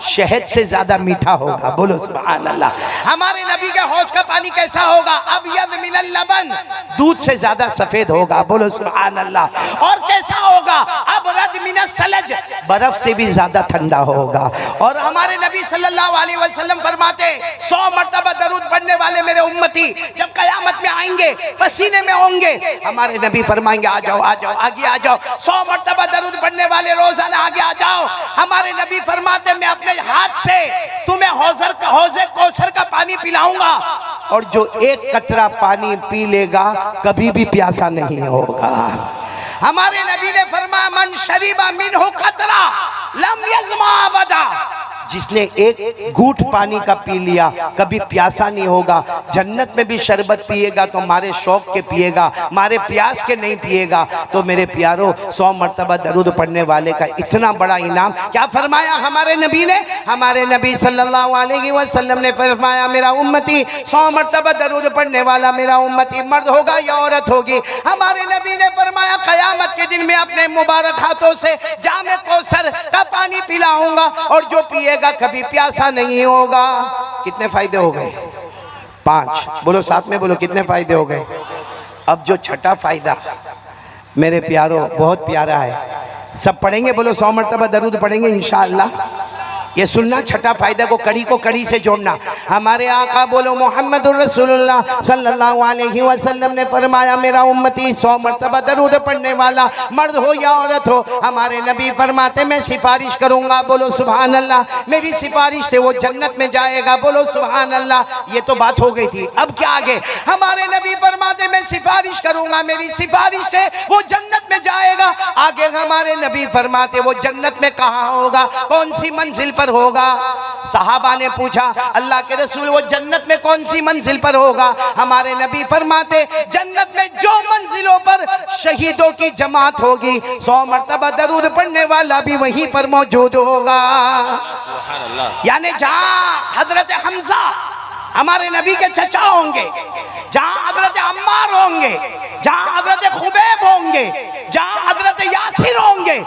शहद से ज्यादा मीठा होगा। बोलो सुभान अल्लाह। हमारे नबी के हौज का पानी कैसा होगा? अबयद मिनल लबन, दूध से ज्यादा सफेद होगा। बोलो सुभान अल्लाह। और कैसा होगा? अबरद मिनल सलज, बर्फ से भी ज्यादा ठंडा होगा। और हमारे नबी सल्लल्लाहु अलैहि वसल्लम फरमाते 100 मरतबा दरूद पढ़ने वाले मेरे उम्मती जब कयामत में आएंगे पसीने में होंगे, हमारे नबी फरमाएंगे आ जाओ आ जाओ आगे आ जाओ, 100 मरतबा दरूद पढ़ने वाले रोजाना आगे आ जाओ। हमारे नबी फरमाते मैं अपने हाथ से तुम्हें हौज़े कौसर का पानी पिलाऊंगा, और जो एक कतरा पानी पी लेगा कभी भी प्यासा नहीं होगा। हमारे नबी ने फरमाया मन शरीबा मिनहु कतरा लम यज़मा अबदा, जिसने एक घूंट पानी का पी लिया कभी प्यासा नहीं होगा। जन्नत में भी शरबत पिएगा तो मारे शौक के पिएगा, मारे प्यास के नहीं पिएगा। तो मेरे प्यारो 100 मरतबा दरूद पढ़ने वाले का इतना बड़ा इनाम क्या फरमाया हमारे नबी ने? हमारे नबी सल्लल्लाहु अलैहि वसल्लम ने फरमाया मेरा उम्मती 100 मरतबा दरूद पढ़ने वाला मेरा उम्मती मर्द होगा या औरत होगी, हमारे नबी ने फरमाया क़यामत के दिन में अपने मुबारक हाथों से जामे कौसर का पानी पिलाऊंगा और जो पिएगा कभी प्यासा नहीं होगा। कितने फायदे हो गए? 5। बोलो साथ में बोलो कितने फायदे हो गए? अब जो छठा फायदा मेरे प्यारो बहुत प्यारा है, सब पढ़ेंगे। बोलो 100 मरतबा दरूद पढ़ेंगे इंशाअल्लाह। ये सुनना, छठा फायदा को कड़ी से जोड़ना। हमारे आका बोलो मोहम्मदुर रसूलुल्लाह सल्लल्लाहु अलैहि वसल्लम ने फरमाया मेरा उम्मती 100 मरतबा दरूद पढ़ने वाला मर्द हो या औरत हो, हमारे नबी फरमाते मैं सिफारिश करूंगा। बोलो सुभान अल्लाह। मेरी सिफारिश से वो जन्नत में जाएगा। बोलो सुभान अल्लाह। ये तो बात हो गई थी, अब क्या आगे? हमारे नबी फरमाते मैं सिफारिश करूंगा, मेरी सिफारिश से वो जन्नत में जाएगा। आगे हमारे नबी फरमाते वो जन्नत में कहाँ होगा, कौन सी मंजिल पर होगा? सहाबा ने पूछा अल्लाह के रसूल वो जन्नत में कौन सी मंजिल पर होगा? हमारे नबी फरमाते जन्नत में जो मंजिलों पर शहीदों की जमात होगी 100 मरतबा दरूद पढ़ने वाला भी वहीं पर मौजूद होगा। यानी जहां हजरत हमजा हमारे नबी के चचा होंगे, जहां हजरत अम्मार होंगे, जहां हजरत खुबैब होंगे, जहां हजरत यासिर होंगे,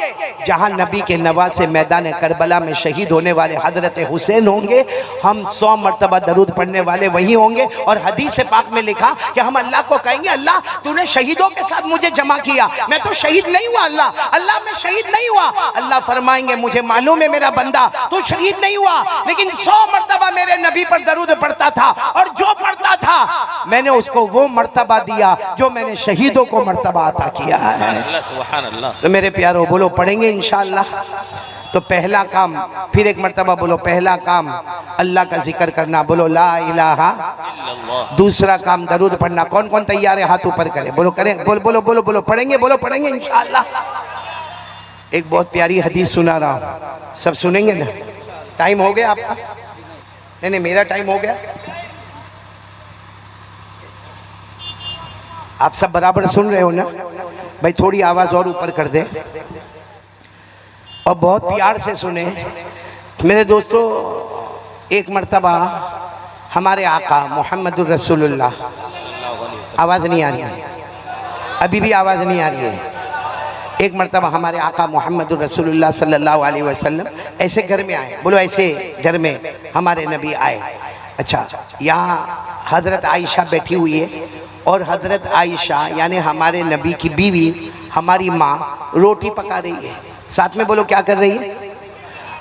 जहां नबी के नवासे मैदान करबला में शहीद होने वाले हजरत हुसैन होंगे, हम 100 मरतबा दरूद पढ़ने वाले वही होंगे। और हदीस पाक में लिखा कि हम अल्लाह को कहेंगे, अल्लाह तूने शहीदों के साथ मुझे जमा किया, मैं तो शहीद नहीं हुआ अल्लाह, अल्लाह मैं शहीद नहीं हुआ। अल्लाह फरमाएंगे मुझे मालूम है मेरा बंदा तू शहीद नहीं हुआ, लेकिन 100 मरतबा मेरे नबी पर दरूद पढ़ता था, और जो पढ़ता था मैंने उसको वो मर्तबा दिया जो मैंने शहीदों को मर्तबा अता किया है। सुभान अल्लाह। तो मेरे प्यारों बोलो पढ़ेंगे इंशाअल्लाह। तो पहला काम, फिर एक मर्तबा बोलो, पहला काम अल्लाह का जिक्र करना, बोलो ला इलाहा। दूसरा काम दरूद पढ़ना। कौन कौन तैयार है हाथ ऊपर करे, बोलो करें, बोलो बोलो बोलो बोलो पढ़ेंगे, बोलो पढ़ेंगे इंशाअल्लाह। एक बहुत प्यारी हदीस सुना रहा हूँ, सब सुनेंगे ना? टाइम हो गया आपका? नहीं नहीं मेरा टाइम हो गया। आप सब बराबर सुन रहे हो ना भाई? थोड़ी आवाज और ऊपर कर दे और बहुत प्यार से सुने मेरे दोस्तों। एक मर्तबा हमारे आका मोहम्मदुर रसूलुल्लाह, आवाज़ नहीं आ रही है, अभी भी आवाज़ नहीं आ रही है। एक मर्तबा हमारे आका मोहम्मदुर रसूलुल्लाह सल्लल्लाहु अलैहि वसल्लम ऐसे घर में आए, बोलो ऐसे घर में हमारे नबी आए। अच्छा, यहाँ हज़रत आयशा बैठी हुई है, और हज़रत आयशा यानी हमारे नबी की बीवी, हमारी माँ रोटी पका रही है। साथ में बोलो क्या कर रही है?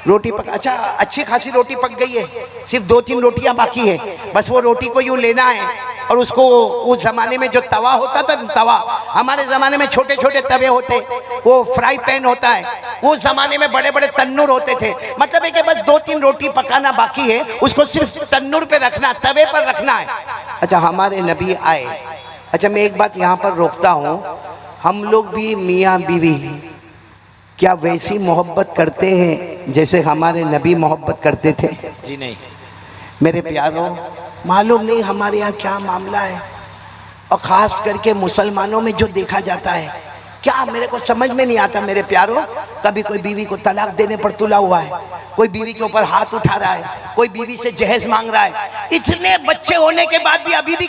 रोटी पका। अच्छा, अच्छी खासी रोटी पक गई है, सिर्फ 2-3 रोटियां बाकी है। बस वो रोटी को यूँ लेना है और उसको, उस ज़माने में जो तवा होता था, तवा, हमारे ज़माने में छोटे छोटे तवे होते, वो फ्राई पैन होता है, उस ज़माने में बड़े बड़े तन्नूर होते थे। मतलब है कि बस 2-3 रोटी पकाना बाकी है, उसको सिर्फ तन्नूर पे रखना, तवे पर रखना है। अच्छा, हमारे नबी आए। अच्छा, मैं एक बात यहाँ पर रोकता हूँ, हम लोग भी मियाँ बीवी क्या वैसी मोहब्बत करते हैं जैसे हमारे नबी मोहब्बत करते थे? जी नहीं। मेरे प्यारों, मालूम नहीं हमारे यहाँ क्या मामला है, और ख़ास करके मुसलमानों में जो देखा जाता है, क्या मेरे को समझ में नहीं आता मेरे प्यारों। कभी कोई बीवी को तलाक देने पर तुला हुआ है, कोई बीवी के ऊपर हाथ उठा रहा है, कोई बीवी से जहेज मांग रहा है। इतने बच्चे होने के बाद भी अभी भी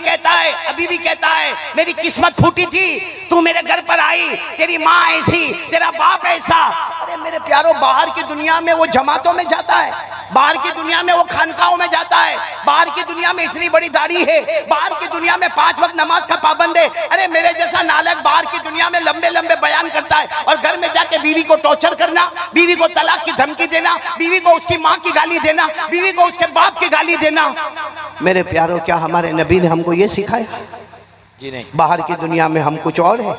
कहता है मेरी किस्मत फूटी थी, तू मेरे घर पर आई, तेरी माँ ऐसी, तेरा बाप ऐसा। अरे मेरे प्यारों, बाहर की दुनिया में वो जमातों में जाता है, बाहर की दुनिया में वो खानकाहों में जाता है, बाहर की दुनिया में इतनी बड़ी दाढ़ी है, बाहर की दुनिया में 5 वक्त नमाज का पाबंद है। अरे मेरे जैसा नालक बाहर की दुनिया में लंबे लंबे बयान करता है, और घर में जाके बीवी को टॉर्चर करना, बीवी को तलाक की धमकी देना, बीवी को उसकी माँ की गाली देना, बीवी को उसके बाप की गाली देना। मेरे प्यारों, क्या हमारे नबी ने हमको ये सिखाया? जी नहीं। बाहर की दुनिया में हम कुछ और है,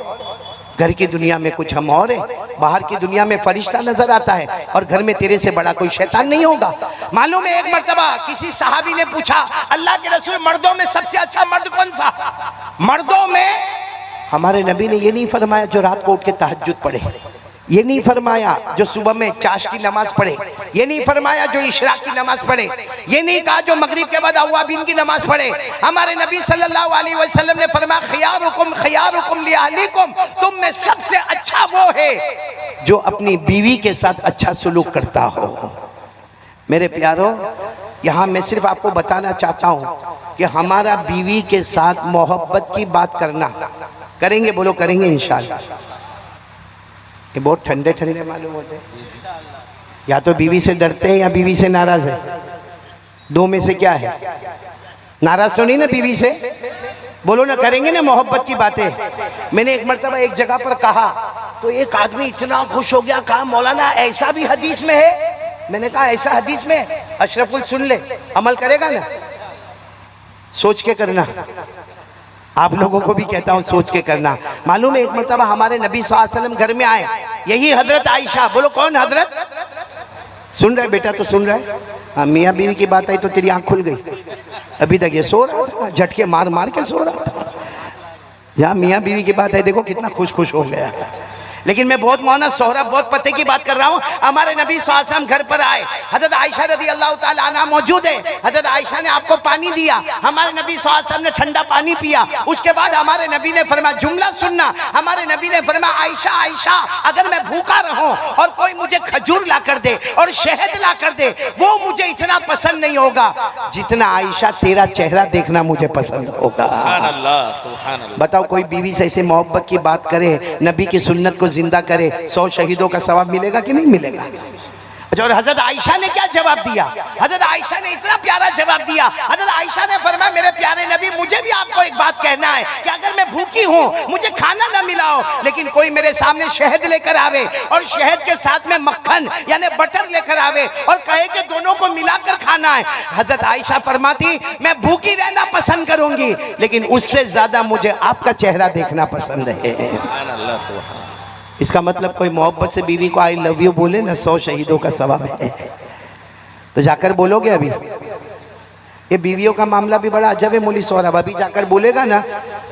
घर की दुनिया में कुछ हम और है। बाहर की दुनिया में फरिश्ता नजर आता है, और घर में तेरे से बड़ा कोई शैतान नहीं होगा। मालूम है, एक मर्तबा किसी सहाबी ने पूछा, अल्लाह के रसूल, मर्दों में सबसे अच्छा मर्द कौन सा? मर्दों में हमारे नबी ने ये नहीं फरमाया जो रात को उठ के तहज्जुद पढ़े, ये नहीं फरमाया जो सुबह में चाश की नमाज पढ़े, ये नहीं फरमाया जो इशराक की नमाज पढ़े, ये नहीं कहा जो मगरिब के बाद अव्वाबीन की नमाज पढ़े। हमारे नबी सल्लल्लाहु अलैहि वसल्लम ने फरमाया, खियारुकुम लिअहलिकुम, तुम में सबसे अच्छा वो है जो अपनी बीवी के साथ अच्छा सलूक करता हो। मेरे प्यारों, यहाँ मैं सिर्फ आपको बताना चाहता हूँ कि हमारा बीवी के साथ मोहब्बत की बात करना करेंगे, बोलो करेंगे इंशाअल्लाह। ये बहुत ठंडे ठंडे मालूम होते हैं, या तो बीवी से डरते हैं या बीवी से नाराज है, दो में से क्या है? नाराज तो नहीं ना बीवी से? बोलो ना, करेंगे ना मोहब्बत की बातें। मैंने एक मर्तबा एक जगह पर कहा तो एक आदमी इतना खुश हो गया, कहा मौलाना ऐसा भी हदीस में है? मैंने कहा ऐसा हदीस में है? अशरफुल सुन ले, अमल करेगा ना? सोच के करना, आप लोगों को भी कहता हूँ सोच के करना। मालूम है, एक मर्तबा हमारे नबी सल्लल्लाहु अलैहि वसल्लम घर में आए, यही हजरत आयशा, बोलो कौन हजरत? सुन रहा है बेटा? तो सुन रहा है। हाँ, मियाँ बीवी की बात आई तो तेरी आंख खुल गई। अभी तक ये सो रहा था, झटके मार मार के सो रहा था। जहाँ मियाँ बीवी की बात आई, देखो कितना खुश खुश हो गया। लेकिन मैं बहुत मौना सोहरा बहुत पते की बात कर रहा हूँ। हमारे नबी सल्लल्लाहु अलैहि वसल्लम घर पर आए, हजरत आयशा रज़ी अल्लाह ताला अन्हा मौजूद है। हजरत आयशा ने आपको पानी दिया, हमारे नबी सल्लल्लाहु अलैहि वसल्लम ने ठंडा पानी पिया। उसके बाद हमारे नबी ने फरमाया, जुमला सुनना, हमारे नबी ने फरमाया, आयशा आयशा, अगर मैं भूखा रहूं और कोई मुझे खजूर ला कर दे और शहद ला कर दे, वो मुझे इतना पसंद नहीं होगा जितना आयशा तेरा चेहरा देखना मुझे पसंद होगा। सुभान अल्लाह, सुभान अल्लाह। बताओ, कोई बीवी से ऐसे मोहब्बत की बात करे, नबी की सुन्नत को जिंदा करे 100 शहीदों का सवाब मिलेगा कि नहीं मिलेगा? और हजरत आयशा ने क्या जवाब दिया? हजरत आयशा ने इतना प्यारा जवाब दिया। हजरत आयशा ने फरमाया, मेरे प्यारे नबी, मुझे भी आपको एक बात कहना है कि अगर मैं भूखी हूँ, मुझे खाना ना मिला हो, लेकिन कोई मेरे सामने शहद लेकर आवे और शहद के साथ में मक्खन यानी बटर लेकर आवे और कहे कि दोनों को मिलाकर खाना है, हजरत आयशा फरमाती, मैं भूखी रहना पसंद करूंगी, लेकिन उससे ज्यादा मुझे आपका चेहरा देखना पसंद है। इसका मतलब कोई मोहब्बत से बीवी को आई लव यू बोले ना, 100 शहीदों का सवाब है। तो जाकर बोलोगे? अभी ये बीवियों का मामला भी बड़ा अजब है मौली सौरभ। अभी जाकर बोलेगा ना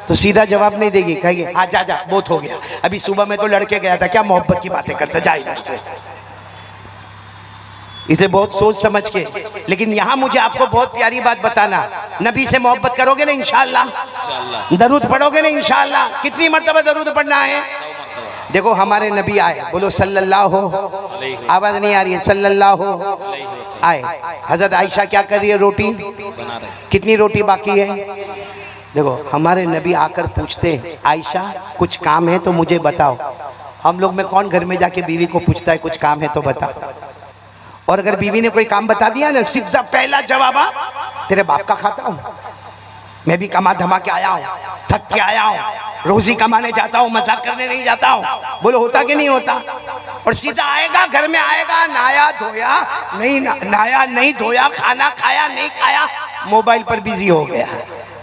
तो सीधा जवाब नहीं देगी, कहेगी हाँ जा जा बहुत हो गया, अभी सुबह में तो लड़के गया था, क्या मोहब्बत की बातें करते, जाए। इसे बहुत सोच समझ के। लेकिन यहाँ मुझे आपको बहुत प्यारी बात बताना, नबी से मोहब्बत करोगे ना इंशाअल्लाह, दरूद पढ़ोगे ना इंशाअल्लाह। कितनी मर्तबा दरूद पढ़ना है? देखो हमारे नबी आए, बोलो सल्लल्लाहु, आवाज नहीं आ रही है, सल्लल्लाहु आए। हजरत आयशा क्या कर रही है? रोटी बना रहे। कितनी रोटी बाकी है? देखो हमारे नबी आकर पूछते हैं, आयशा कुछ काम है तो मुझे बताओ। हम लोग में कौन घर में जाके बीवी को पूछता है कुछ काम है तो बता? और अगर बीवी ने कोई काम बता दिया ना, सीधा पहला जवाब, तेरे बाप का खाता हूँ, मैं भी कमा धमा के आया हूँ, थक के आया हूँ, रोजी कमाने जाता हूँ, मजाक करने नहीं जाता हूँ। बोलो होता कि नहीं होता? और सीधा आएगा, घर में आएगा, नाया धोया नहीं, नाया नहीं धोया, खाना खाया नहीं खाया, मोबाइल पर बिजी हो गया।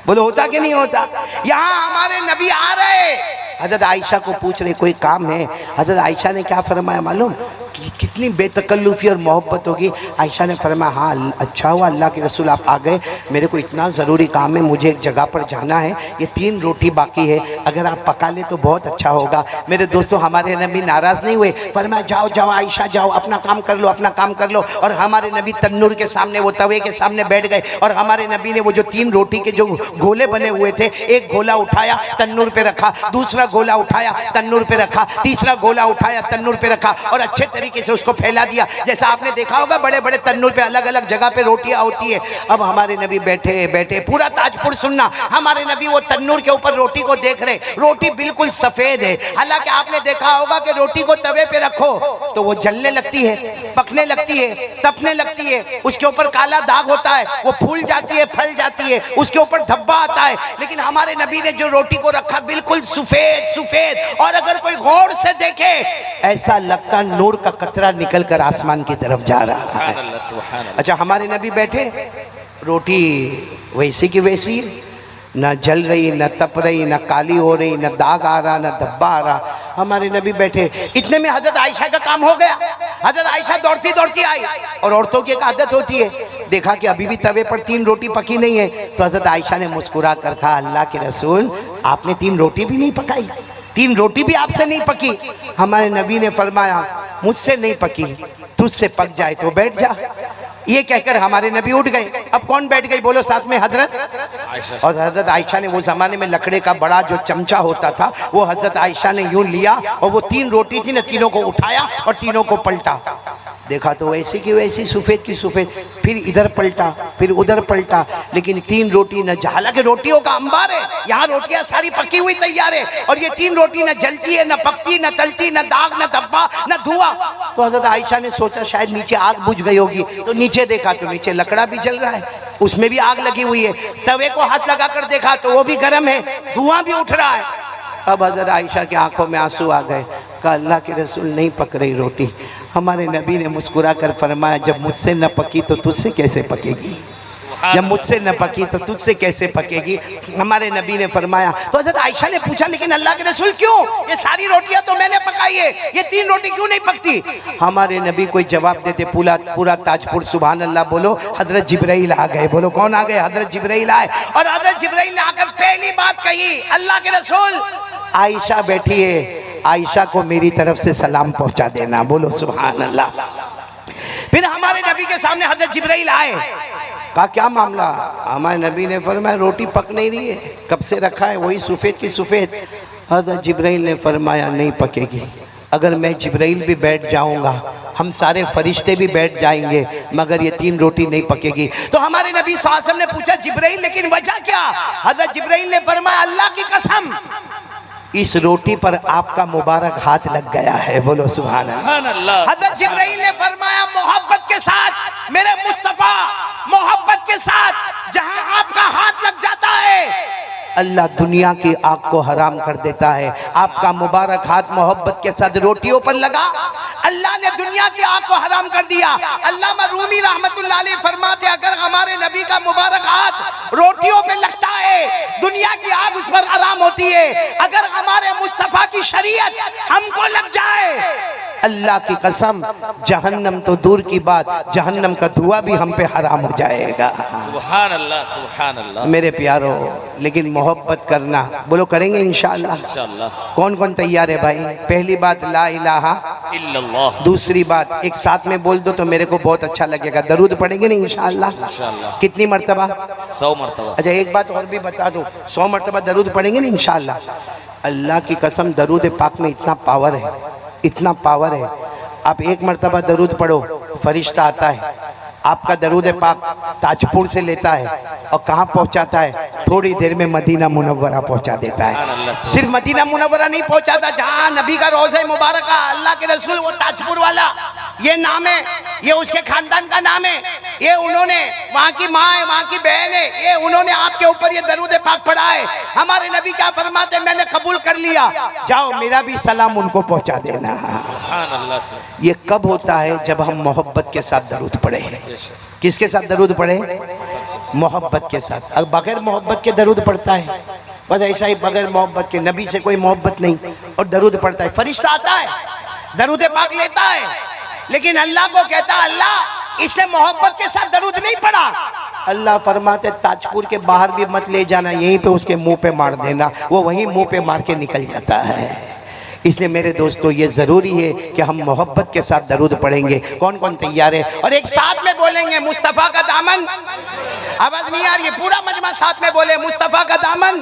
बोलो होता कि नहीं होता? यहाँ हमारे नबी आ रहे, हजरत आयशा को पूछ रहे कोई काम है। हजरत आयशा ने क्या फरमाया मालूम? कि कितनी बेतकल्लुफ़ी और मोहब्बत होगी। आयशा ने फरमाया, हाँ अच्छा हुआ अल्लाह के रसूल आप आ गए, मेरे को इतना ज़रूरी काम है, मुझे एक जगह पर जाना है, ये 3 रोटी बाकी है, अगर आप पका ले तो बहुत अच्छा होगा। मेरे दोस्तों हमारे नबी नाराज़ नहीं हुए, फरमाया जाओ जाओ आयशा जाओ, अपना काम कर लो, अपना काम कर लो। और हमारे नबी तन्नूर के सामने, वो तवे के सामने बैठ गए और हमारे नबी ने वो जो 3 रोटी के जो गोले बने हुए थे, एक गोला उठाया तन्नूर पे रखा, दूसरा गोला उठाया तन्नूर पे रखा, तीसरा गोला उठाया तन्नूर पे रखा और अच्छे तरीके से उसको फैला दिया। जैसा आपने देखा होगा बड़े बड़े तन्नूर पे अलग अलग जगह पे रोटियां होती है। अब हमारे नबी बैठे बैठे, पूरा ताजपुर सुनना, हमारे नबी वो तन्नूर के ऊपर रोटी को देख रहे, रोटी बिल्कुल सफेद है। हालांकि आपने देखा होगा कि रोटी को तवे पे रखो तो वो जलने लगती है, पकने लगती है, तपने लगती है, उसके ऊपर काला दाग होता है, वो फूल जाती है, फल जाती है, उसके ऊपर धब्बा आता है। लेकिन हमारे नबी ने जो रोटी को रखा बिल्कुल सफेद सफेद, और अगर कोई गौर से देखे ऐसा लगता नूर का कतरा निकल कर आसमान की तरफ जा रहा है। अच्छा हमारे नबी बैठे, रोटी वैसी की वैसी, न जल रही, न तप रही, न काली हो रही, न दाग आ रहा, न धब्बा आ रहा। हमारे नबी बैठे, इतने में हजरत आयशा का काम हो गया। हजरत आयशा दौड़ती दौड़ती आई, और औरतों की एक आदत होती है, देखा कि अभी भी तवे पर 3 रोटी पकी नहीं है, तो हजरत आयशा ने मुस्कुरा कर कहा, अल्लाह के रसूल आपने 3 रोटी भी नहीं पकाई, 3 रोटी भी आपसे नहीं पकी। हमारे नबी ने फरमाया, मुझसे नहीं पकी, तुझसे पक जाए तो बैठ जा। ये कहकर हमारे नबी उठ गए। अब कौन बैठ गई बोलो साथ में? हजरत आयशा। और हजरत आयशा ने, वो जमाने में लकड़े का बड़ा जो चमचा होता था, वो हजरत आयशा ने यूं लिया और वो 3 रोटी थी ना, तीनों को उठाया और तीनों को पलटा। देखा तो वैसी की वैसी, सफेद की सफेद, फिर इधर पलटा, फिर उधर पलटा, लेकिन 3 रोटी न, हालांकि रोटियों का अंबार है, यहाँ रोटियां सारी पकी हुई तैयार है, और ये 3 रोटी न जलती है, न पकती, न तलती, न दाग, न धब्बा, न धुआं। तो हजरत आयशा ने सोचा शायद नीचे आग बुझ गई होगी, तो नीचे देखा तो नीचे लकड़ा भी जल रहा है, उसमें भी आग लगी हुई है। तवे को हाथ लगा कर देखा तो वो भी गर्म है, धुआं भी उठ रहा है। अब हजरत आयशा की आंखों में आंसू आ गए, कहा अल्लाह के रसूल नहीं पक रही रोटी। हमारे नबी ने मुस्कुरा कर फरमाया, जब मुझसे न पकी तो तुझसे कैसे पकेगी, जब मुझसे न पकी तो तुझसे कैसे पकेगी। हमारे नबी ने फरमाया, तो हजरत आयशा ने पूछा, लेकिन अल्लाह के रसूल क्यों, ये सारी रोटियां तो मैंने पकाई है, ये 3 रोटी क्यों नहीं पकती? हमारे नबी कोई जवाब देते, पूरा ताजपुर सुभान अल्लाह बोलो, हजरत जिब्राइल आ गए। बोलो कौन आ गए? हजरत जिब्राइल आए। और हजरत जिब्राइल ने आकर पहली बात कही, अल्लाह के रसूल आयशा बैठी है, आयशा को मेरी तरफ से सलाम पहुंचा देना। बोलो सुभान अल्लाह। फिर हमारे नबी के सामने हजरत जिब्राइल आए, कहा क्या मामला? हमारे नबी ने फरमाया, रोटी पक नहीं रही है, कब से रखा है, वही सफेद की सफेद। हजरत जिब्राइल ने फरमाया, नहीं पकेगी, अगर मैं जिब्राइल भी बैठ जाऊंगा, हम सारे फरिश्ते भी बैठ जाएंगे, मगर ये 3 रोटी नहीं पकेगी। तो हमारे नबी सल्लल्लाहु अलैहि वसल्लम ने पूछा, जिब्राइल लेकिन वजह क्या? हजरत जिब्राइल ने फरमाया, अल्लाह की कसम इस रोटी पर आपका मुबारक हाथ लग गया है। बोलो सुभान अल्लाह। सुभान अल्लाह। हज़रत जिब्राइल ने फरमाया मोहब्बत के साथ मेरे मुस्तफा, मोहब्बत के साथ जहां आपका हाथ लग जाता है अल्लाह दुनिया की आग को हराम कर देता है। आपका मुबारक हाथ मोहब्बत के साथ रोटियों पर लगा, अल्लाह ने दुनिया की आग को हराम कर दिया। अल्लामा रूमी रहमतुल्लाह अलैह फरमाते अगर हमारे नबी का मुबारक हाथ रोटियों पे लगता है दुनिया की आग उस पर हराम होती है। अगर हमारे मुस्तफा की शरीयत हमको लग जाए अल्लाह की कसम जहन्नम तो दूर की बात, जहन्नम का धुआं भी हम पे हराम हो जाएगा। सुभान अल्लाह, सुभान अल्लाह। मेरे प्यारो, लेकिन मोहब्बत करना, बोलो करेंगे इंशाअल्लाह। इंशाअल्लाह। कौन कौन तैयार है भाई? पहली बात ला इलाहा इल्लल्लाह। दूसरी बात एक साथ में बोल दो तो मेरे को बहुत अच्छा लगेगा। दरूद पढ़ेंगे ना इंशाअल्लाह। इंशाअल्लाह। कितनी मर्तबा? 100 मरतबा। अच्छा एक बात और भी बता दो, 100 मर्तबा दरूद पढ़ेंगे ना इंशाअल्लाह। अल्लाह की कसम दरूद पाक में इतना पावर है, इतना पावर है। आप एक मर्तबा दरूद पढ़ो, फरिश्ता आता है आपका दरूद पाक ताजपुर से लेता है और कहाँ पहुँचाता है? थोड़ी देर में मदीना मुनव्वरा पहुँचा देता है। सिर्फ मदीना मुनव्वरा नहीं पहुँचाता, जहाँ नबी का रोज़ा मुबारक अल्लाह के रसूल वो ताजपुर वाला, ये नाम है, ये उसके खानदान का नाम है, ये उन्होंने, वहाँ की माँ है, वहाँ की बहन है, ये उन्होंने आपके ऊपर ये दरूद पाक पढ़ा है। हमारे नबी क्या फरमाते, मैंने कबूल कर लिया, जाओ मेरा भी सलाम उनको पहुँचा देना। सुभान अल्लाह। ये कब होता है? जब हम मोहब्बत के साथ दरूद पढ़े। किसके साथ दरूद पढ़े? मोहब्बत के साथ। अब बगैर मोहब्बत के दरूद पढ़ता है, बस ऐसा ही बगैर मोहब्बत के, नबी से कोई मोहब्बत नहीं और दरूद पढ़ता है। फरिश्ता आता है दरूद पाक लेता है, लेकिन अल्लाह को कहता है अल्लाह इसने मोहब्बत के साथ दरूद नहीं पढ़ा। अल्लाह फरमाते ताजपुर के बाहर भी मत ले जाना, यहीं पे उसके मुंह पे मार देना, वो वहीं मुंह पे मार के निकल जाता है। इसलिए मेरे दोस्तों ये जरूरी है कि हम मोहब्बत के साथ दरूद पढ़ेंगे। कौन कौन तैयार है? और एक साथ में बोलेंगे मुस्तफ़ा का दामन। आवाज नहीं आ रही है? पूरा मजमा साथ में बोले मुस्तफ़ा का दामन।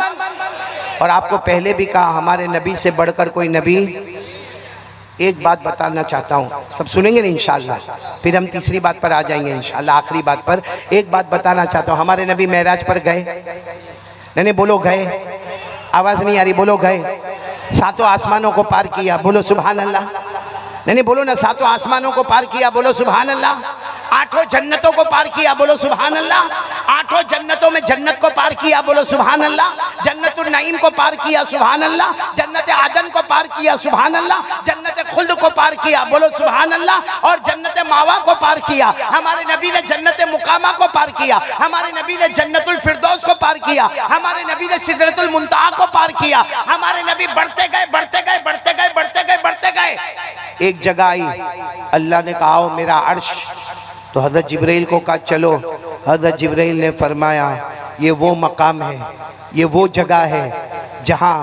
और आपको पहले भी कहा हमारे नबी से बढ़कर कोई नबी। एक बात बताना चाहता हूँ, सब सुनेंगे ना इंशाअल्लाह, फिर हम तीसरी बात पर आ जाएंगे इंशाअल्लाह, आखिरी बात पर। एक बात बताना चाहता हूँ, हमारे नबी मेराज पर गए? नहीं बोलो गए। आवाज नहीं आ रही, बोलो गए। सातों आसमानों को पार किया, बोलो सुभान अल्लाह। नहीं बोलो ना, सातों आसमानों को पार किया, बोलो सुभान अल्लाह। आठों जन्नतों को पार किया, बोलो सुभान अल्लाह। आठों जन्नतों में जन्नत को पार किया, बोलो सुभान अल्लाह। जन्नतुल नईम को पार किया, सुभान अल्लाह। जन्नत आदन को पार किया, सुभान अल्लाह। जन्नत खुल्द को पार किया, बोलो सुभान अल्लाह। और जन्नत मावा को पार किया। हमारे नबी ने जन्नत मुकामा को पार किया। हमारे नबी ने जन्नतुल फिरदौस को पार किया। हमारे नबी ने सिदरतुल मुंतहा को पार किया। हमारे नबी बढ़ते गए, बढ़ते गए, बढ़ते गए, बढ़ते गए, बढ़ते गए। एक जगह आई, अल्लाह ने कहा आओ मेरा अर्श, तो हज़रत जिब्राइल को कहा चलो। हज़रत जिब्राइल ने फरमाया ये वो मकाम है, ये वो जगह है जहां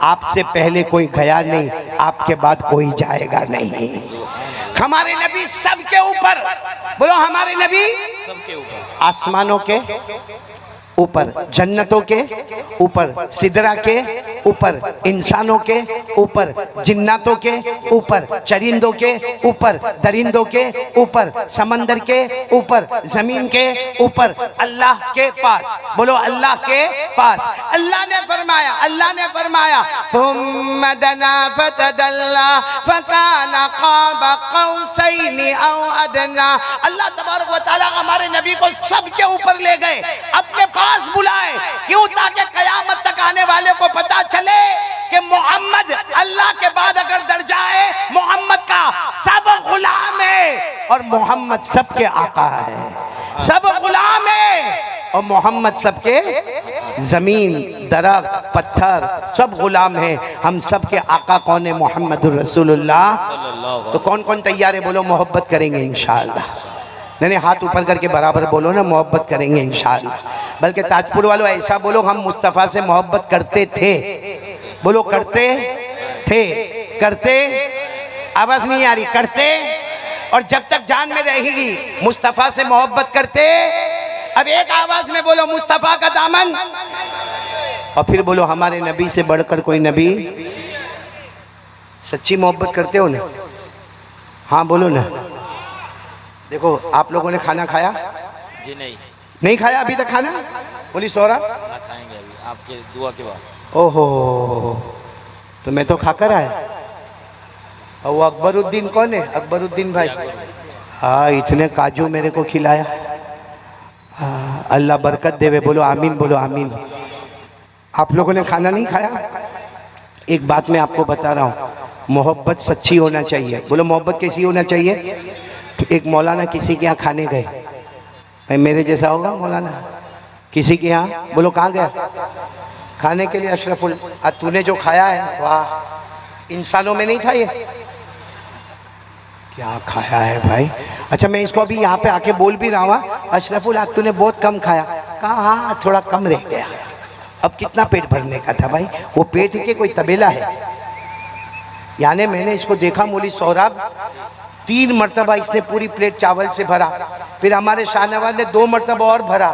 आपसे पहले कोई गया नहीं, आपके बाद कोई जाएगा नहीं। हमारे नबी सबके ऊपर, बोलो हमारे नबी सबके ऊपर, आसमानों के ऊपर, जन्नतों के ऊपर, सिदरा के ऊपर, इंसानों के ऊपर, जिन्नातों के ऊपर, चरिंदों के ऊपर, दरिंदों के ऊपर, समंदर के ऊपर, जमीन के ऊपर, अल्लाह के पास, बोलो अल्लाह के पास। अल्लाह ने फरमाया, अल्लाह ने फरमाया थुम्मा दना फतदल्ला फकाना क़ाब क़ौसैनि औ अदना। अल्लाह तबारक व तआला हमारे नबी को सबके ऊपर ले गए, अपने पास बुलाए, क्यों? ताकि कयामत तक आने वाले को पता चले कि मोहम्मद अल्लाह के बाद अगर दर्जा है मोहम्मद का, सब गुलाम है और मोहम्मद सबके आका है। सब गुलाम है और मोहम्मद सबके, जमीन, दरख्त, पत्थर सब गुलाम है। हम सबके आका कौन है? मोहम्मदुर रसूलुल्लाह। तो कौन कौन तैयार है? बोलो मोहब्बत करेंगे इंशाअल्लाह। नहीं हाथ ऊपर करके बराबर बोलो ना, मोहब्बत करेंगे इंशाअल्लाह। बल्कि ताजपुर वालों ऐसा बोलो हम मुस्तफ़ा से मोहब्बत करते थे, बोलो करते थे, करते, आवाज नहीं आ रही, करते। और जब तक जान में रहेगी मुस्तफ़ा से मोहब्बत करते। अब एक आवाज में बोलो मुस्तफ़ा का दामन, और फिर बोलो हमारे नबी से बढ़कर कोई नबी। सच्ची मोहब्बत करते हो ना? हाँ बोलो ना। देखो आप लोगों ने खाना खाया? जी नहीं खाया अभी तक खाना? बोली सोरा खाएंगे अभी आपके दुआ के बाद। ओहो तो मैं तो खाकर आया। और वो अकबरुद्दीन कौन है? अकबरुद्दीन भाई, हाँ, इतने काजू मेरे को खिलाया। हाँ, अल्लाह बरकत देवे। बोलो आमीन, बोलो आमीन। आप लोगों ने खाना नहीं खाया? एक बात मैं आपको बता रहा हूँ, मोहब्बत सच्ची होना चाहिए। बोलो मोहब्बत कैसी होना चाहिए? एक मौलाना किसी के यहाँ खाने गए, भाई मेरे जैसा होगा मौलाना, किसी के यहाँ, बोलो कहाँ गया खाने के लिए? अशरफुल, आज तूने जो खाया है, वाह, इंसानों में नहीं था ये, क्या खाया है भाई। अच्छा, मैं इसको अभी यहाँ पे आके बोल भी रहा हूँ, अशरफुल आज तूने बहुत कम खाया। कहा हाँ, थोड़ा कम रह गया। अब कितना पेट भरने का था भाई? वो पेट ही के कोई तबेला है? यानी मैंने इसको देखा, मौली सोहराब 3 मरतबा इसने पूरी प्लेट चावल से भरा, फिर हमारे शाहनवाज ने 2 मरतबा और भरा।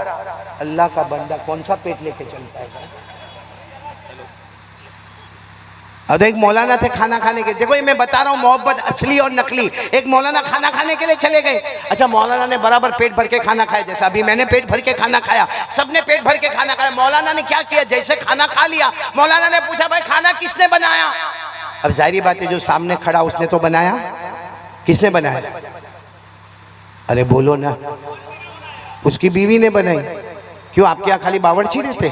अल्लाह का बंदा कौन सा पेट लेके चलता है? अब एक मौलाना थे खाना खाने के, देखो ये मैं बता रहा हूँ मोहब्बत असली और नकली। एक मौलाना खाना खाने के लिए चले गए। अच्छा, मौलाना ने बराबर पेट भर के खाना खाया, जैसा अभी मैंने पेट भर के खाना खाया, सबने पेट भर के खाना खाया। मौलाना ने क्या किया, जैसे खाना खा लिया, मौलाना ने पूछा भाई खाना किसने बनाया? अब जाहिर बात है जो सामने खड़ा उसने तो बनाया। किसने बनाया? अरे बोलो ना। उसकी बीवी ने बनाई। क्यों, आपके यहाँ खाली बावर्ची रहते?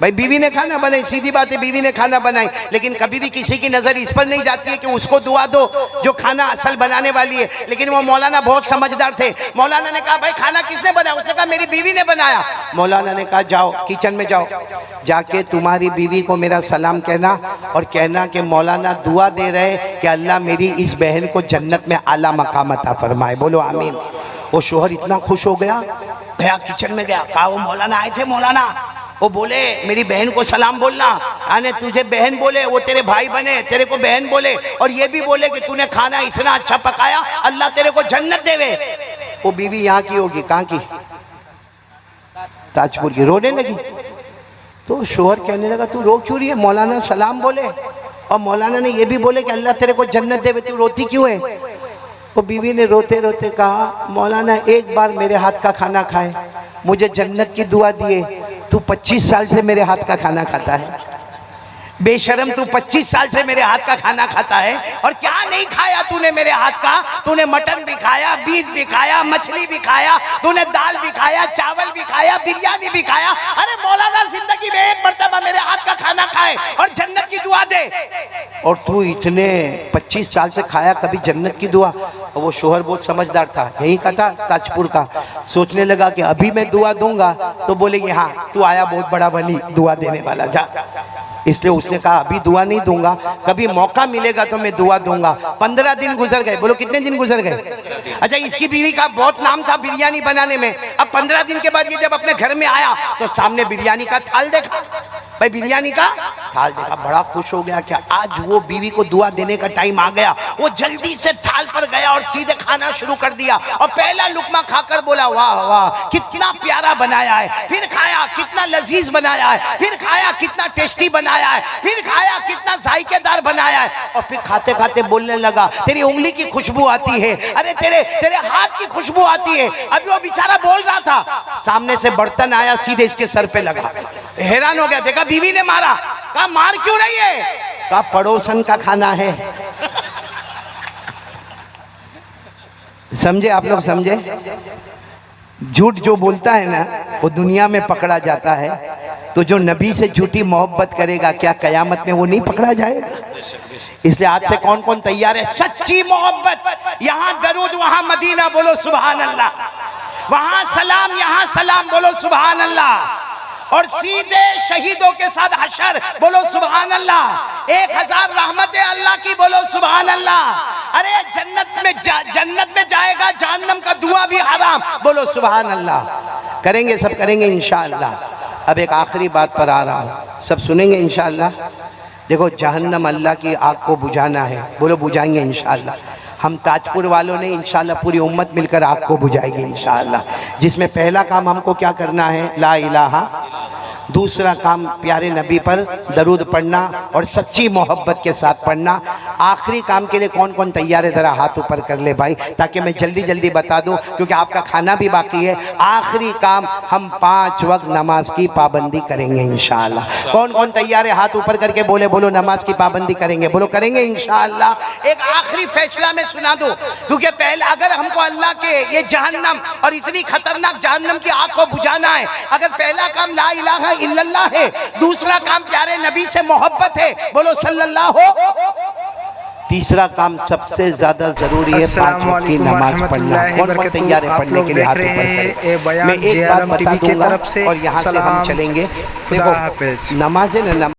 भाई बीवी ने खाना बनाई, सीधी बात है, बीवी ने खाना बनाई। लेकिन कभी भी किसी की नजर इस पर नहीं जाती है कि उसको दुआ दो जो खाना असल बनाने वाली है। लेकिन वो मौलाना बहुत समझदार थे। मौलाना ने कहा भाई खाना किसने बनाया? उसने कहा मेरी बीवी ने बनाया। मौलाना ने कहा जाओ किचन में जाओ, जाके तुम्हारी बीवी को मेरा सलाम कहना और कहना कि मौलाना दुआ दे रहे कि अल्लाह मेरी इस बहन को जन्नत में आला मकाम अता फरमाए। बोलो आमीन। वो शोहर इतना खुश हो गया, गया किचन में गया, कहा वो मौलाना आए थे, मौलाना वो बोले मेरी बहन को सलाम बोलना, आने तुझे बहन बोले, वो तेरे भाई बने, तेरे को बहन बोले, और ये भी बोले कि तूने खाना इतना अच्छा पकाया, अल्लाह तेरे को जन्नत देवे। वो बीवी यहाँ की होगी, कहाँ की? ताजपुर की। रोने लगी तो शोहर कहने लगा तू रो क्यों रही है? मौलाना सलाम बोले और मौलाना ने ये भी बोले कि अल्लाह तेरे को जन्नत देवे, तू रोती क्यों है? वो बीवी ने रोते रोते कहा मौलाना एक बार मेरे हाथ का खाना खाए, मुझे जन्नत की दुआ दिए। तू 25 साल से मेरे हाथ का खाना खाता है, बेशरम, तू 25 साल से मेरे हाथ का खाना खाता है और क्या नहीं खाया तूने मेरे हाथ का? तूने मटन भी खाया, बीफ भी खाया, मछली भी खाया, तूने दाल भी खाया, चावल भी खाया, बिरयानी भी खाया। अरे मौलाना जिंदगी में एक मर्तबा मेरे हाथ का खाना खाए और जन्नत की दुआ दे, और तू इतने 25 साल से खाया कभी जन्नत की दुआ? और वो शोहर बहुत समझदार था, यही का था ताजपुर का। सोचने लगा कि अभी मैं दुआ दूंगा तो बोलेंगे हाँ तू आया बहुत बड़ा वली दुआ देने वाला, जा। इसलिए उसने कहा अभी दुआ नहीं दूंगा, कभी मौका मिलेगा तो मैं दुआ दूंगा। 15 दिन गुजर गए। बोलो कितने दिन गुजर गए? अच्छा, इसकी बीवी का बहुत नाम था बिरयानी बनाने में। अब 15 दिन के बाद ये जब अपने घर में आया तो सामने बिरयानी का थाल देखा, भाई बिरयानी का थाल देखा, बड़ा खुश हो गया कि आज वो बीवी को दुआ देने का टाइम आ गया। वो जल्दी से थाल पर गया और सीधे खाना शुरू कर दिया और पहला लुकमा खाकर बोला वाह वाह कितना प्यारा बनाया है, फिर खाया कितना लजीज बनाया है, फिर खाया कितना टेस्टी बनाया है, फिर खाया कितना जायकेदार बनाया है, और फिर खाते खाते बोलने लगा तेरी उंगली की खुशबू आती है, अरे तेरे हाथ की खुशबू आती है। अभी वो बेचारा बोल रहा था, सामने से बर्तन आया सीधे इसके सर पे लगा। हैरान हो गया, देखा बीवी ने मारा। कहा मार क्यों रही है? कहा पड़ोसन का खाना है। समझे आप लोग? समझे? झूठ जो बोलता है ना वो दुनिया में पकड़ा जाता है, तो जो नबी से झूठी मोहब्बत करेगा क्या कयामत में वो नहीं पकड़ा जाएगा? इसलिए आज से कौन कौन तैयार है? सच्ची मोहब्बत, यहाँ दरूद वहाँ मदीना, बोलो सुभान अल्लाह, वहाँ सलाम यहाँ सलाम, बोलो सुभान अल्लाह, और सीधे शहीदों के साथ हशर, बोलो सुभान अल्लाह, 1000 रहमतें अल्लाह की, बोलो सुभान अल्लाह। अरे जन्नत में जाएगा, जहन्नम का दुआ भी हराम, बोलो सुभान अल्लाह। करेंगे, सब करेंगे इंशाअल्लाह। अब एक आखिरी बात पर आ रहा हूँ, सब सुनेंगे इंशाअल्लाह। देखो जहन्नम अल्लाह की आग को बुझाना है, बोलो बुझाएंगे इंशाअल्लाह। हम ताजपुर वालों ने इंशाअल्लाह पूरी उम्मत मिलकर आग को बुझाएगी इंशाअल्लाह, जिसमें पहला काम हमको क्या करना है? ला इलाहा, दूसरा काम प्यारे नबी पर दरूद पढ़ना और सच्ची मोहब्बत के साथ पढ़ना। आखिरी काम के लिए कौन कौन तैयार है, ज़रा हाथ ऊपर कर ले भाई, ताकि मैं जल्दी जल्दी बता दूं, क्योंकि आपका खाना भी बाकी है। आखिरी काम हम 5 वक्त नमाज की पाबंदी करेंगे इंशाअल्लाह। कौन कौन तैयार है, हाथ ऊपर करके बोले, बोलो नमाज की पाबंदी करेंगे, बोलो करेंगे इंशाअल्लाह। एक आखिरी फैसला मैं सुना दूं, क्योंकि पहले अगर हमको अल्लाह के ये जहन्नम और इतनी खतरनाक जहन्नम की आग को बुझाना है, अगर पहला काम ला इलाहा इल्लल्लाह है, दूसरा काम प्यारे नबी से मोहब्बत है, बोलो सल्लल्लाहु, तीसरा काम सबसे ज्यादा जरूरी है 5 वक्त की नमाज पढ़ना। कौन कौन तैयार है पढ़ने के लिए, हाथ ऊपर करें। मैं एक बात बता दूंगा और यहाँ से हम चलेंगे। देखो नमाज है ना,